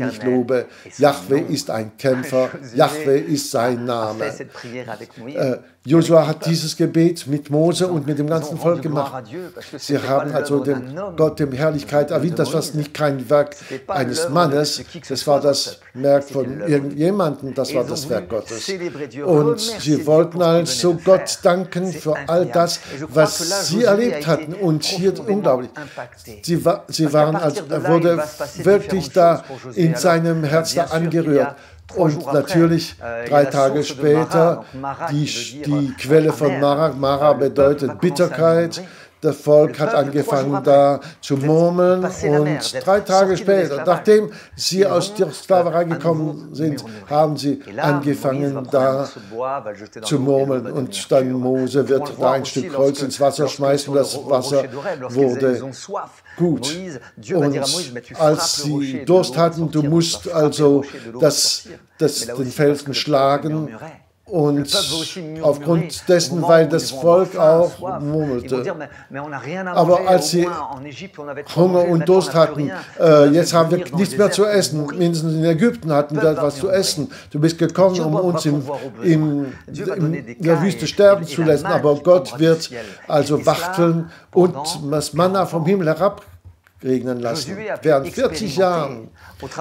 ich lobe. Jahwe ist ein Kämpfer, Jahwe ist sein Name. Josua hat dieses Gebet mit Mose und mit dem ganzen Volk gemacht. Sie haben also dem Gott, dem Herrlichkeit erwähnt. Das war nicht kein Werk eines Mannes, das war das Werk von irgendjemandem, das war das Werk Gottes. Und sie wollten also Gott danken für all das, was sie erlebt hatten. Und hier unglaublich, er wurde wirklich da in seinem Herzen angerührt. Und natürlich 3 Tage später die Quelle von Mara. Mara bedeutet Bitterkeit. Das Volk hat angefangen da zu murmeln und 3 Tage später, nachdem sie aus der Sklaverei gekommen sind, haben sie angefangen da zu murmeln und dann Mose wird da ein Stück Holz ins Wasser schmeißen, das Wasser wurde gut. Und als sie Durst hatten, du musst also den Felsen schlagen. Und aufgrund dessen, weil das Volk auch murmelte. Aber als sie Hunger und Durst hatten, jetzt haben wir nichts mehr zu essen. Mindestens in Ägypten hatten wir was zu essen. Du bist gekommen, um uns in der Wüste sterben zu lassen. Aber Gott wird also wachteln und das Manna vom Himmel herabregnen lassen. Während 40 Jahren.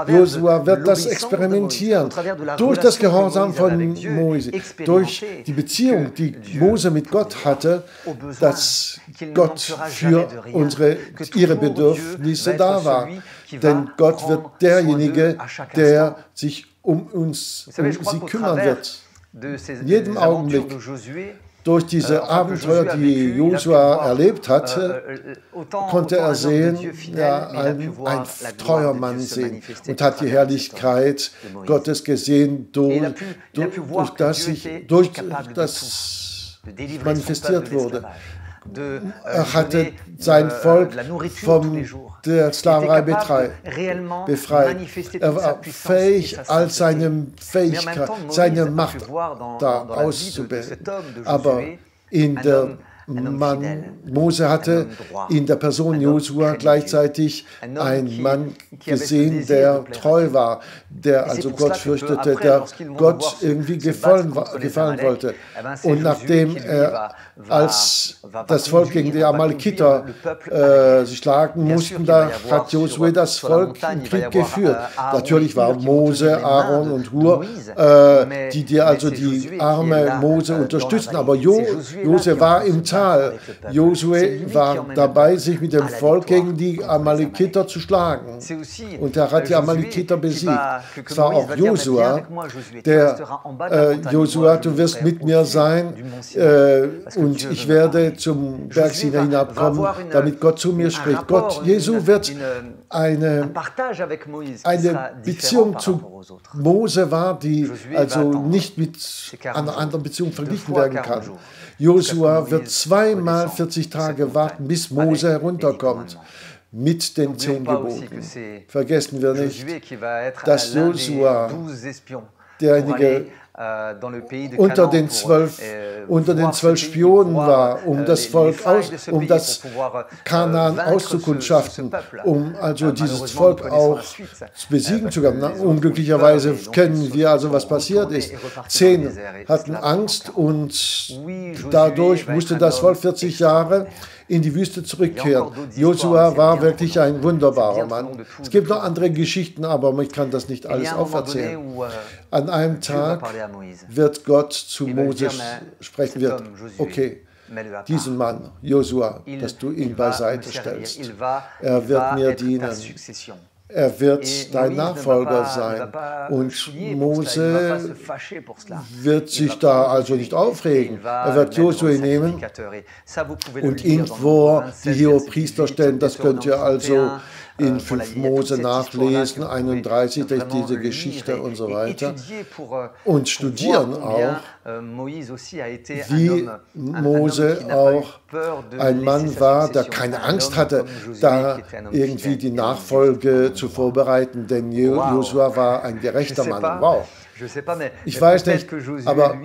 Josua wird das experimentieren. Durch das Gehorsam von Mose, durch die Beziehung, die Mose mit Gott hatte, dass Gott für ihre Bedürfnisse da war. Denn Gott wird derjenige, der sich um sie kümmern wird. In jedem Augenblick. Durch diese Abenteuer, die Josua erlebt hatte, konnte er sehen, ein treuer Mann sehen und hat die Herrlichkeit Gottes gesehen, durch das manifestiert wurde. Er hatte sein Volk von der Sklaverei befreit. Er war fähig, all seine Fähigkeit, seine Macht da auszubilden. Aber Mose hatte in der Person Josua gleichzeitig einen Mann gesehen, der treu war, der also Gott fürchtete, der Gott irgendwie gefallen wollte. Und nachdem als das Volk gegen die Amalekiter sich schlagen mussten, da hat Josua das Volk im Krieg geführt. Natürlich war Mose, Aaron und Hur, die also die arme Mose unterstützten, aber Josua war im Tal. Josua war dabei, sich mit dem Volk gegen die Amalekiter zu schlagen. Und er hat die Amalekiter besiegt. Es war auch Josua, Josua, du wirst mit mir sein und ich werde zum Berg Sinai hinabkommen, damit Gott zu mir spricht. Jesu wird eine Beziehung zu Mose war, die also nicht mit einer anderen Beziehung verglichen werden kann. Josua wird zweimal 40 Tage warten, bis Mose herunterkommt mit den 10 Geboten. Vergessen wir nicht, dass Josua derjenige unter den 12 Spionen war, um das Volk um das Kanaan auszukundschaften, um also dieses Volk auch besiegen zu können. Unglücklicherweise kennen wir also, was passiert ist. 10 hatten Angst und dadurch musste das Volk 40 Jahre in die Wüste zurückkehren. Josua war wirklich ein wunderbarer Mann. Es gibt noch andere Geschichten, aber ich kann das nicht alles auferzählen. An einem Tag wird Gott zu Mose sprechen, okay, diesen Mann, Josua, dass du ihn beiseite stellst. Er wird mir dienen. er wird dein Nachfolger sein. Und Mose wird sich da also nicht aufregen. Er wird Josue nehmen und ihn vor die Hohepriester stellen. Das könnt ihr also in 5 Mose nachlesen, 31, durch diese Geschichte und so weiter. Und studieren auch, wie Mose auch ein Mann war, der keine Angst hatte, da irgendwie die Nachfolge zu vorbereiten, denn Josua war ein gerechter Mann. Wow. Ich weiß nicht, aber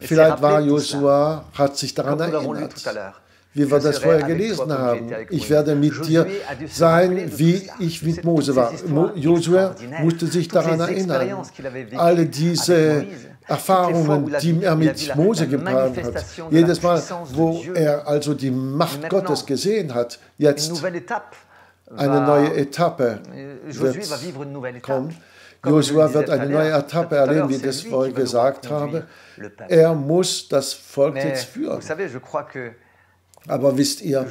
vielleicht war Josua, hat sich daran erinnert, wie wir das vorher gelesen haben. Ich werde mit dir sein, wie ich mit Mose war. Josua musste sich daran erinnern. Alle diese Erfahrungen, die er mit Mose gebracht hat. Jedes Mal, wo er also die Macht Gottes gesehen hat, jetzt eine neue Etappe wird kommen. Josua wird eine neue Etappe erleben, wie ich das vorher gesagt habe. Er muss das Volk jetzt führen. Aber wisst ihr,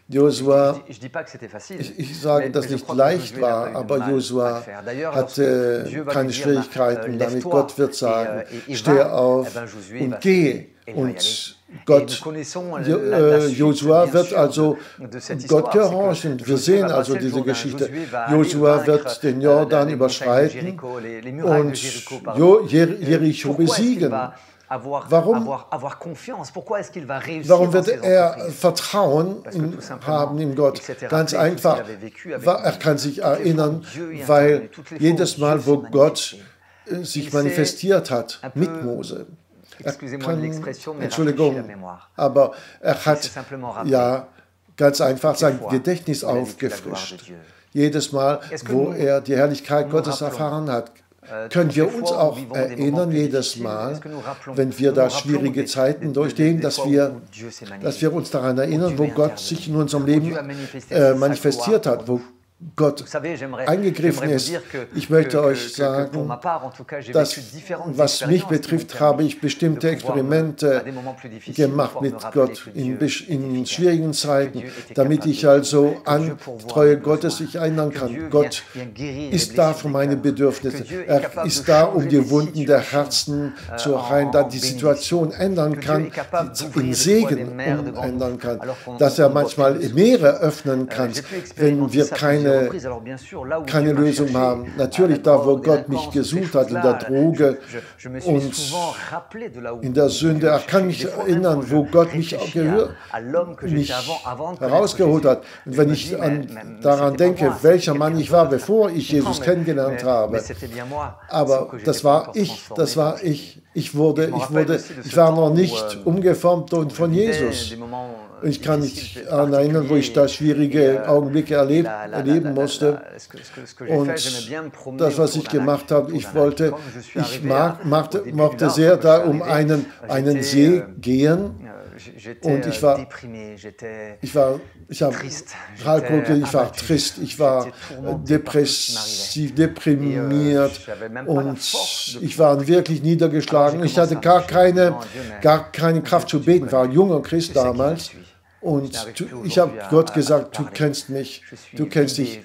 Josua, ich sage, dass es nicht leicht war, aber Josua hatte keine Schwierigkeiten damit. Gott wird sagen, steh auf und geh. Und Josua wird also Gott gehorchen. Wir sehen also diese Geschichte. Josua wird den Jordan überschreiten und Jericho besiegen. Warum wird er Vertrauen haben in Gott? Ganz einfach, er kann sich erinnern, weil jedes Mal, wo Gott sich manifestiert hat mit Mose, Entschuldigung, aber er hat ja ganz einfach sein Gedächtnis aufgefrischt. Jedes Mal, wo er die Herrlichkeit Gottes erfahren hat, können wir uns auch erinnern, jedes Mal, wenn wir da schwierige Zeiten durchstehen, dass wir uns daran erinnern, wo Gott sich in unserem Leben manifestiert hat, wo Gott eingegriffen ist. Ich möchte euch sagen, dass, was mich betrifft, habe ich bestimmte Experimente gemacht mit Gott in schwierigen Zeiten, damit ich also an Treue Gottes sich erinnern kann. Gott ist da für meine Bedürfnisse. Er ist da, um die Wunden der Herzen zu heilen, da die Situation ändern kann, in Segen umändern kann, dass er manchmal Meere öffnen kann, wenn wir keine Lösung haben. Natürlich da, wo Gott mich gesucht hat, in der Droge und in der Sünde. Er kann mich erinnern, wo Gott mich herausgeholt hat. Und wenn ich daran denke, welcher Mann ich war, bevor ich Jesus kennengelernt habe. Aber das war ich. Ich war noch nicht umgeformt von Jesus. Ich kann mich daran erinnern, wo ich da schwierige Augenblicke erleben musste. Und das, was ich gemacht habe, ich mochte sehr da um einen See gehen. Und ich war trist, ich war deprimiert und ich war wirklich niedergeschlagen. Ich hatte gar keine Kraft zu beten. Ich war ein junger Christ damals. Und ich habe Gott gesagt, du kennst mich, du kennst dich,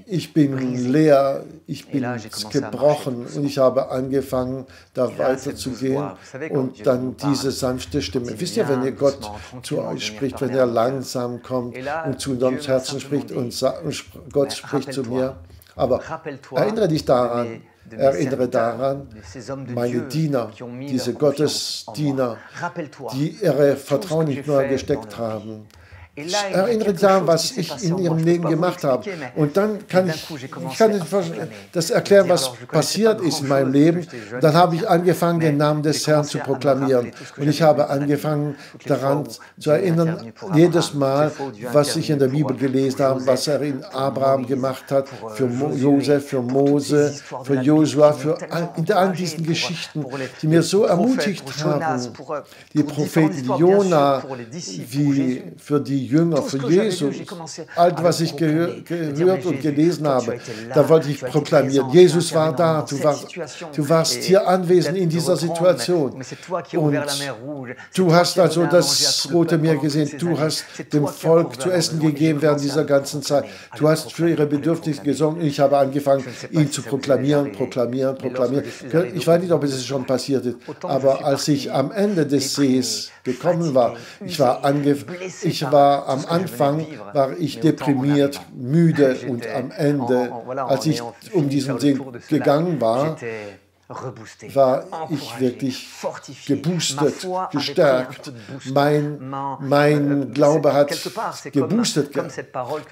ich bin leer, ich bin gebrochen und ich habe angefangen, da weiterzugehen und dann diese sanfte Stimme. Wisst ihr, wenn ihr Gott zu euch spricht, wenn er langsam kommt und zu unserem Herzen spricht und Gott spricht zu mir, aber erinnere daran, meine Diener, diese Gottesdiener, die ihre Vertrauen nicht nur gesteckt haben. Erinnere dich daran, was ich in ihrem Leben gemacht habe. Und dann kann ich das erklären, was passiert ist in meinem Leben. Dann habe ich angefangen, den Namen des Herrn zu proklamieren. Und ich habe angefangen, daran zu erinnern, jedes Mal, was ich in der Bibel gelesen habe, was er in Abraham gemacht hat, für Josef, für Mose, für Josua, in all diesen Geschichten, die mir so ermutigt haben. Die Propheten Jona, wie für die Jünger für Jesus, all was ich gehört und gelesen habe, da wollte ich proklamieren, Jesus war da, du warst hier anwesend in dieser Situation. Und du hast also das Rote Meer gesehen, du hast dem Volk zu essen gegeben während dieser ganzen Zeit. Du hast für ihre Bedürfnisse gesungen. Ich habe angefangen, ihn zu proklamieren. Ich weiß nicht, ob es schon passiert ist, aber als ich am Ende des Sees gekommen war, ich war am Anfang war ich deprimiert, müde und am Ende, als ich um diesen See gegangen war, war ich wirklich geboostet, gestärkt. Mein Glaube hat geboostet.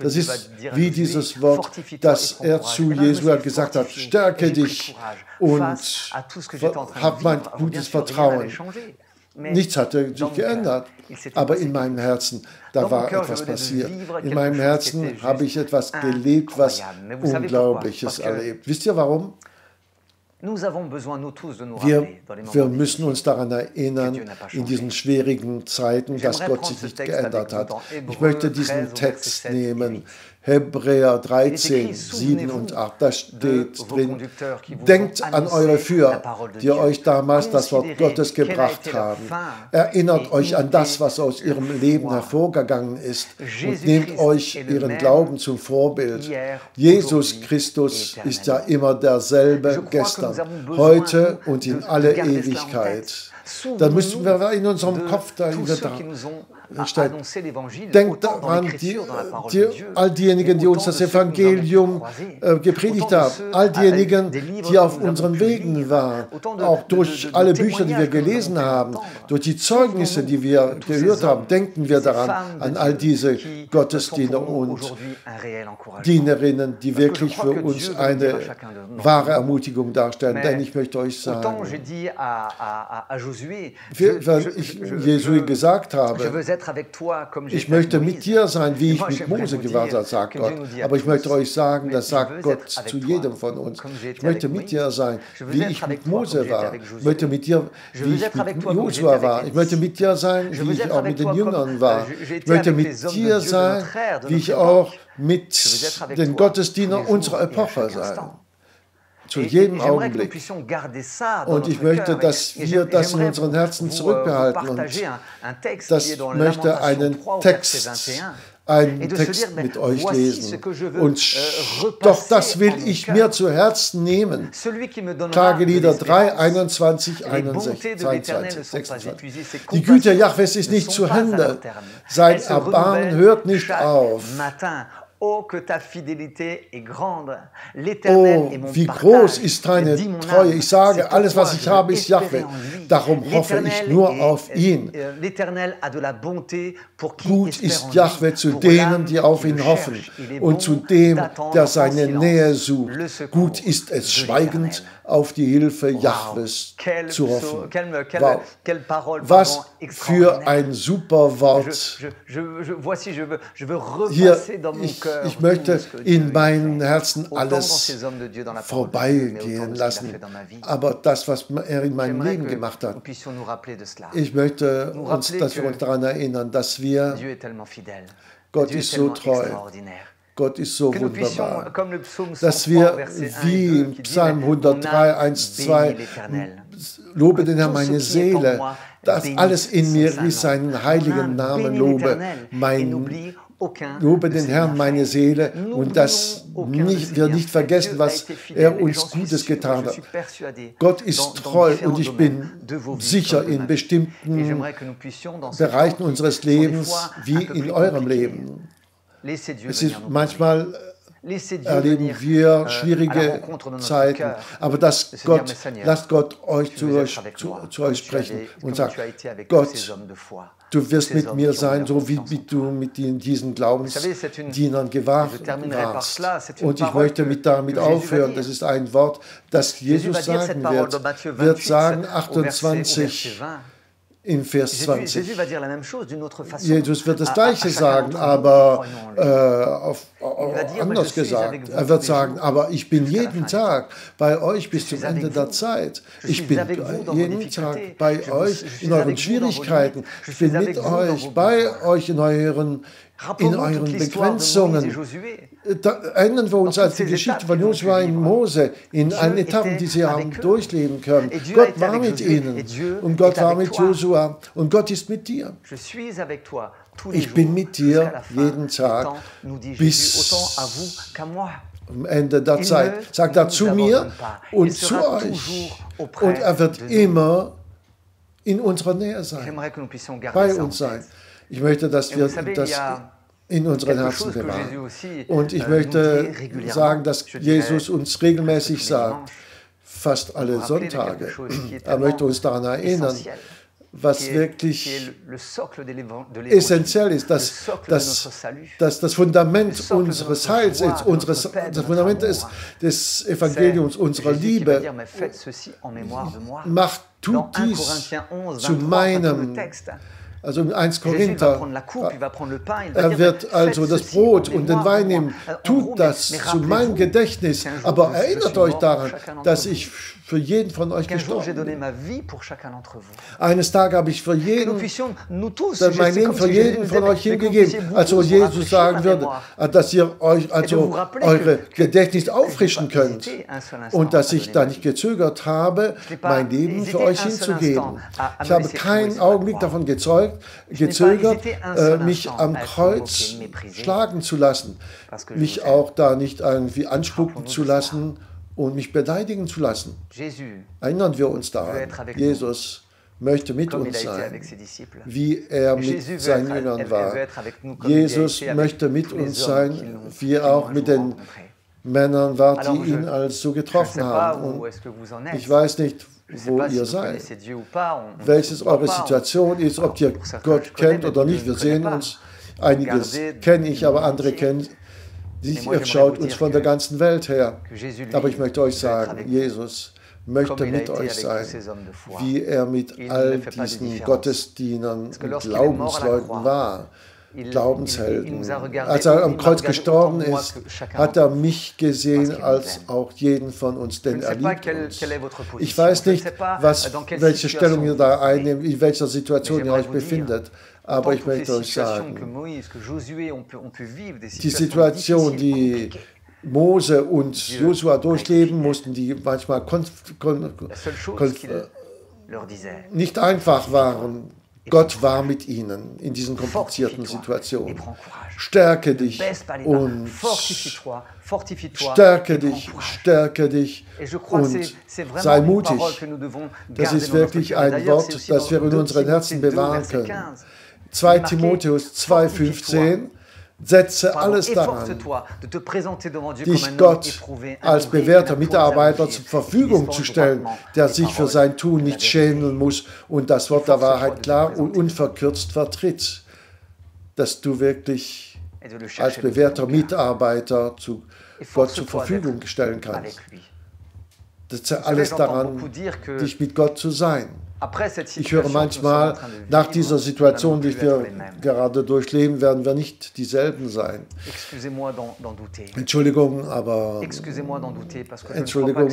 Das ist wie dieses Wort, das er zu Jesua gesagt hat, stärke dich und hab mein gutes Vertrauen. Nichts hatte sich geändert, aber in meinem Herzen, da war etwas passiert. In meinem Herzen habe ich etwas gelebt, was Unglaubliches erlebt. Wisst ihr warum? Wir müssen uns daran erinnern, in diesen schwierigen Zeiten, dass Gott sich nicht geändert hat. Ich möchte diesen Text nehmen, Hebräer 13, 7 und 8, da steht drin, denkt an eure Führer, die euch damals das Wort Gottes gebracht haben. Erinnert euch an das, was aus ihrem Leben hervorgegangen ist und nehmt euch ihren Glauben zum Vorbild. Jesus Christus ist ja immer derselbe gestern, heute und in alle Ewigkeit. Dann müssen wir in unserem Kopf dahinter stellen. Denkt daran, all diejenigen, die uns das Evangelium gepredigt haben, all diejenigen, die auf unseren Wegen waren, auch durch alle Bücher, die wir gelesen haben, durch die Zeugnisse, die wir gehört haben, denken wir daran, an all diese Gottesdiener und Dienerinnen, die wirklich für uns eine wahre Ermutigung darstellen. Denn ich möchte euch sagen, wenn ich Jesui gesagt habe, ich möchte mit dir sein, wie ich mit Mose gewahrt habe, sagt Gott. Aber ich möchte euch sagen, das sagt Gott zu jedem von uns. Ich möchte mit dir sein, wie ich mit Mose war. Ich möchte mit dir, wie ich mit Josua war. Ich möchte mit dir sein, wie ich auch mit den Jüngern war. Ich möchte mit dir sein, wie ich auch mit den Gottesdienern unserer Epoche sein. Zu jedem Augenblick. Und ich möchte, dass wir das in unseren Herzen zurückbehalten. Und das möchte einen Text mit euch lesen. Und doch das will ich mir zu Herzen nehmen. Klagelieder 3, 21, 61, 22, 26. Die Güte Jahwes ist nicht zu Ende. Sein Erbarmen hört nicht auf. Oh, wie groß ist deine Treue. Ich sage, alles, was ich habe, ist Jahwe. Darum hoffe ich nur auf ihn. Gut ist Jahwe zu denen, die auf ihn hoffen, und zu dem, der seine Nähe sucht. Gut ist es, schweigend auf die Hilfe Jahwes zu hoffen. Wow. Was für ein super Wort. Hier, ich möchte in meinem Herzen alles vorbeigehen lassen. Aber das, was er in meinem Leben gemacht hat, ich möchte uns, dass wir uns daran erinnern, dass Gott ist so treu. Gott ist so wunderbar, dass wir wie im Psalm 103, 1, 2, lobe den Herrn meine Seele, dass alles in mir wie seinen heiligen Namen lobe, lobe den Herrn meine Seele und dass wir nicht vergessen, was er uns Gutes getan hat. Gott ist treu und ich bin sicher in bestimmten Bereichen unseres Lebens wie in eurem Leben. Es ist manchmal erleben wir schwierige Zeiten, aber lasst Gott euch zu euch sprechen und sagt, Gott, du wirst mit mir sein, so wie du mit diesen Glaubensdienern gewahrt warst. Und ich möchte damit aufhören, das ist ein Wort, das Jesus sagen wird sagen, 28, in Vers 20. Jesus wird das Gleiche sagen, aber anders gesagt. Er wird sagen, aber ich bin jeden Tag bei euch bis zum Ende der Zeit. Ich bin jeden Tag bei euch in euren Schwierigkeiten. Ich bin mit euch, bei euch in euren Begrenzungen. Da erinnern wir uns an die Geschichte von Josua und Mose in allen Etappen, die sie haben durchleben können. Gott war mit ihnen und Gott war mit Josua und Gott ist mit dir. Ich bin mit dir jeden Tag bis am Ende der Zeit. Sagt er zu mir und zu euch. Und er wird immer in unserer Nähe sein, bei uns sein. Ich möchte, dass wir das in unseren Herzen bewahren. Und ich möchte sagen, dass Jesus uns regelmäßig sagt, fast alle Sonntage, er möchte uns daran erinnern, was wirklich essentiell ist, dass das Fundament unseres Heils ist, das Fundament ist des Evangeliums, unserer Liebe. Tut dies zu meinem. Also in 1 Korinther, er wird also das Brot und den Wein nehmen, tut das zu meinem Gedächtnis, aber erinnert euch daran, dass ich für jeden von euch gestorben bin. Eines Tages habe ich für jeden, mein Leben für jeden von euch hingegeben. Also Jesus sagen würde, dass ihr euch also eure Gedächtnis auffrischen könnt und dass ich da nicht gezögert habe, mein Leben für euch hinzugeben. Ich habe keinen Augenblick davon gezögert, mich am Kreuz schlagen zu lassen, mich auch da nicht irgendwie anspucken zu lassen und mich beleidigen zu lassen. Erinnern wir uns daran, Jesus möchte mit uns sein, wie er mit seinen Jüngern war. Jesus möchte mit uns sein, wie er auch mit den Männern war, die ihn als so getroffen haben. Und ich weiß nicht, wo ihr seid, welches eure Situation ist, ob ihr Gott kennt oder nicht. Wir sehen uns, einige kenne ich, aber andere kennen. Ihr schaut uns von der ganzen Welt her. Aber ich möchte euch sagen, Jesus möchte mit euch sein, wie er mit all diesen Gottesdienern und Glaubensleuten war. Glaubenshelden. Als er am Kreuz gestorben ist, hat er mich gesehen als auch jeden von uns, denn er liebt uns. Ich weiß nicht, welche Stellung ihr da einnehmt, in welcher Situation ihr euch befindet, aber ich möchte euch sagen, die Situation, die Mose und Josua durchleben mussten, die manchmal nicht einfach waren. Gott war mit ihnen in diesen komplizierten Situationen. Stärke dich und stärke dich und sei mutig. Das ist wirklich ein Wort, das wir in unseren Herzen bewahren können. 2 Timotheus 2,15: Setze alles daran, dich Gott als bewährter Mitarbeiter zur Verfügung zu stellen, der sich für sein Tun nicht schämen muss und das Wort der Wahrheit klar und unverkürzt vertritt, dass du wirklich als bewährter Mitarbeiter zu Gott zur Verfügung stellen kannst. Setze alles daran, dich mit Gott zu sein. Ich höre manchmal, nach dieser Situation, die wir gerade durchleben, werden wir nicht dieselben sein. Entschuldigung,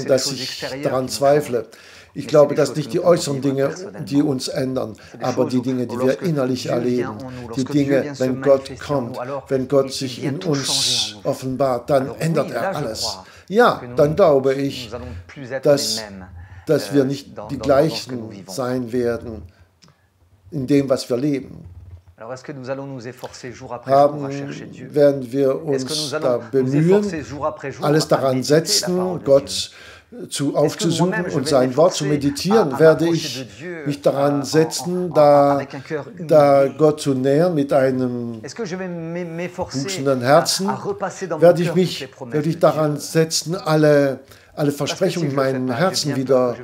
dass ich daran zweifle. Ich glaube, dass nicht die äußeren Dinge, die uns ändern, aber die Dinge, die wir innerlich erleben, die Dinge, wenn Gott kommt, wenn Gott sich in uns offenbart, dann ändert er alles. Ja, dann glaube ich, dass wir nicht die gleichen sein werden in dem, was wir leben. Werden wir uns da bemühen, alles daran setzen, Gott aufzusuchen und sein Wort zu meditieren? Werde ich mich daran setzen, da Gott zu nähern mit einem wünschenden Herzen? Werde ich daran setzen, alle Versprechungen in meinem Herzen wieder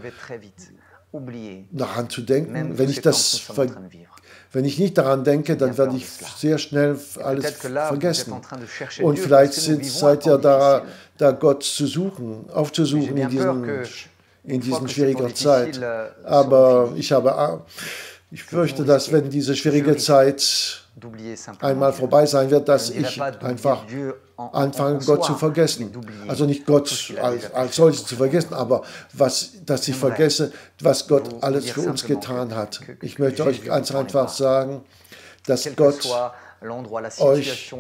daran zu denken? Wenn ich nicht daran denke, dann werde ich sehr schnell alles vergessen. Und vielleicht seid ihr da Gott aufzusuchen in diesen schwierigen Zeit. Aber ich fürchte, dass wenn diese schwierige Zeit einmal vorbei sein wird, dass ich einfach anfange, Gott zu vergessen. Also nicht Gott als solches zu vergessen, aber dass ich vergesse, was Gott alles für uns getan hat. Ich möchte euch ganz einfach sagen, dass Gott euch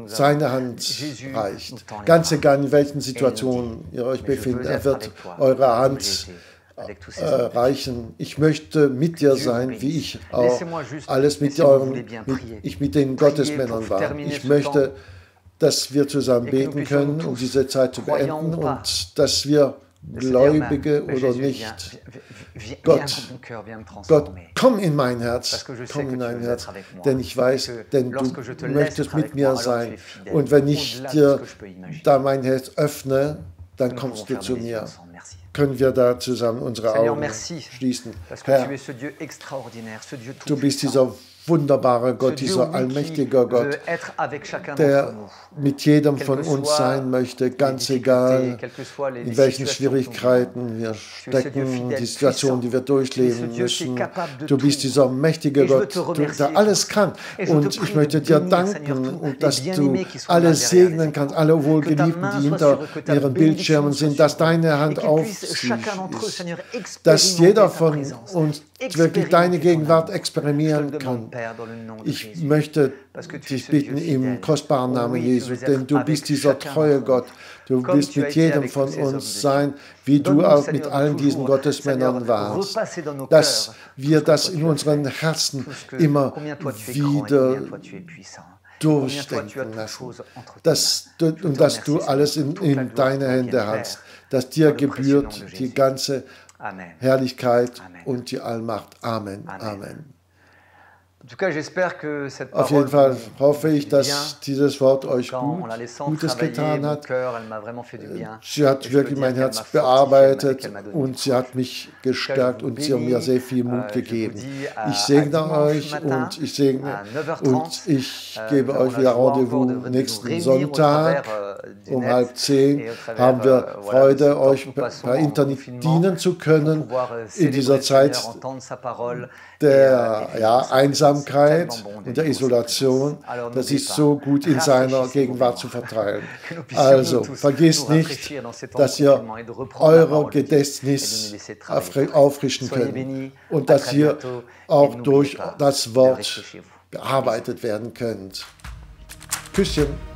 seine Hand reicht. Ganz egal, in welchen Situationen ihr euch befindet, er wird eure Hand reichen. Ich möchte mit dir sein, wie ich auch alles mit den Gottesmännern war. Ich möchte, dass wir zusammen beten können, um diese Zeit zu beenden und dass wir Gläubige oder nicht, Gott, komm in mein Herz, denn ich weiß, denn du möchtest mit mir sein. Und wenn ich dir da mein Herz öffne, dann kommst du zu mir. Können wir da zusammen unsere Augen schließen. Herr, du bist dieser wunderbare Gott, dieser allmächtige Gott, der mit jedem von uns sein möchte, ganz egal, in welchen Schwierigkeiten wir stecken, die Situation, die wir durchleben müssen. Du bist dieser mächtige Gott, der alles kann. Und ich möchte dir danken, dass du alle segnen kannst, alle Wohlgeliebten, die hinter ihren Bildschirmen sind, dass deine Hand auf sie ist, dass jeder von uns wirklich deine Gegenwart experimentieren kann. Ich möchte dich bitten im kostbaren Namen Jesu, denn du bist dieser treue Gott. Du willst mit jedem von uns sein, wie du auch mit allen diesen Gottesmännern warst. Dass wir das in unseren Herzen immer wieder durchdenken lassen. Dass du alles in deine Hände hast. Dass dir gebührt die ganze Herrlichkeit und die Allmacht. Amen. Amen. Auf jeden Fall hoffe ich, dass dieses Wort euch Gutes getan hat. Sie hat wirklich mein Herz bearbeitet und sie hat mich gestärkt und sie hat mir sehr viel Mut gegeben. Ich segne euch und ich gebe euch wieder Rendezvous nächsten Sonntag um 9:30 haben wir Freude, euch per Internet dienen zu können in dieser Zeit der Einsamkeit und der Isolation. Das ist so gut in seiner Gegenwart zu verteilen. Also vergisst nicht, dass ihr euer Gedächtnis auffrischen könnt und dass ihr auch durch das Wort bearbeitet werden könnt. Küsschen.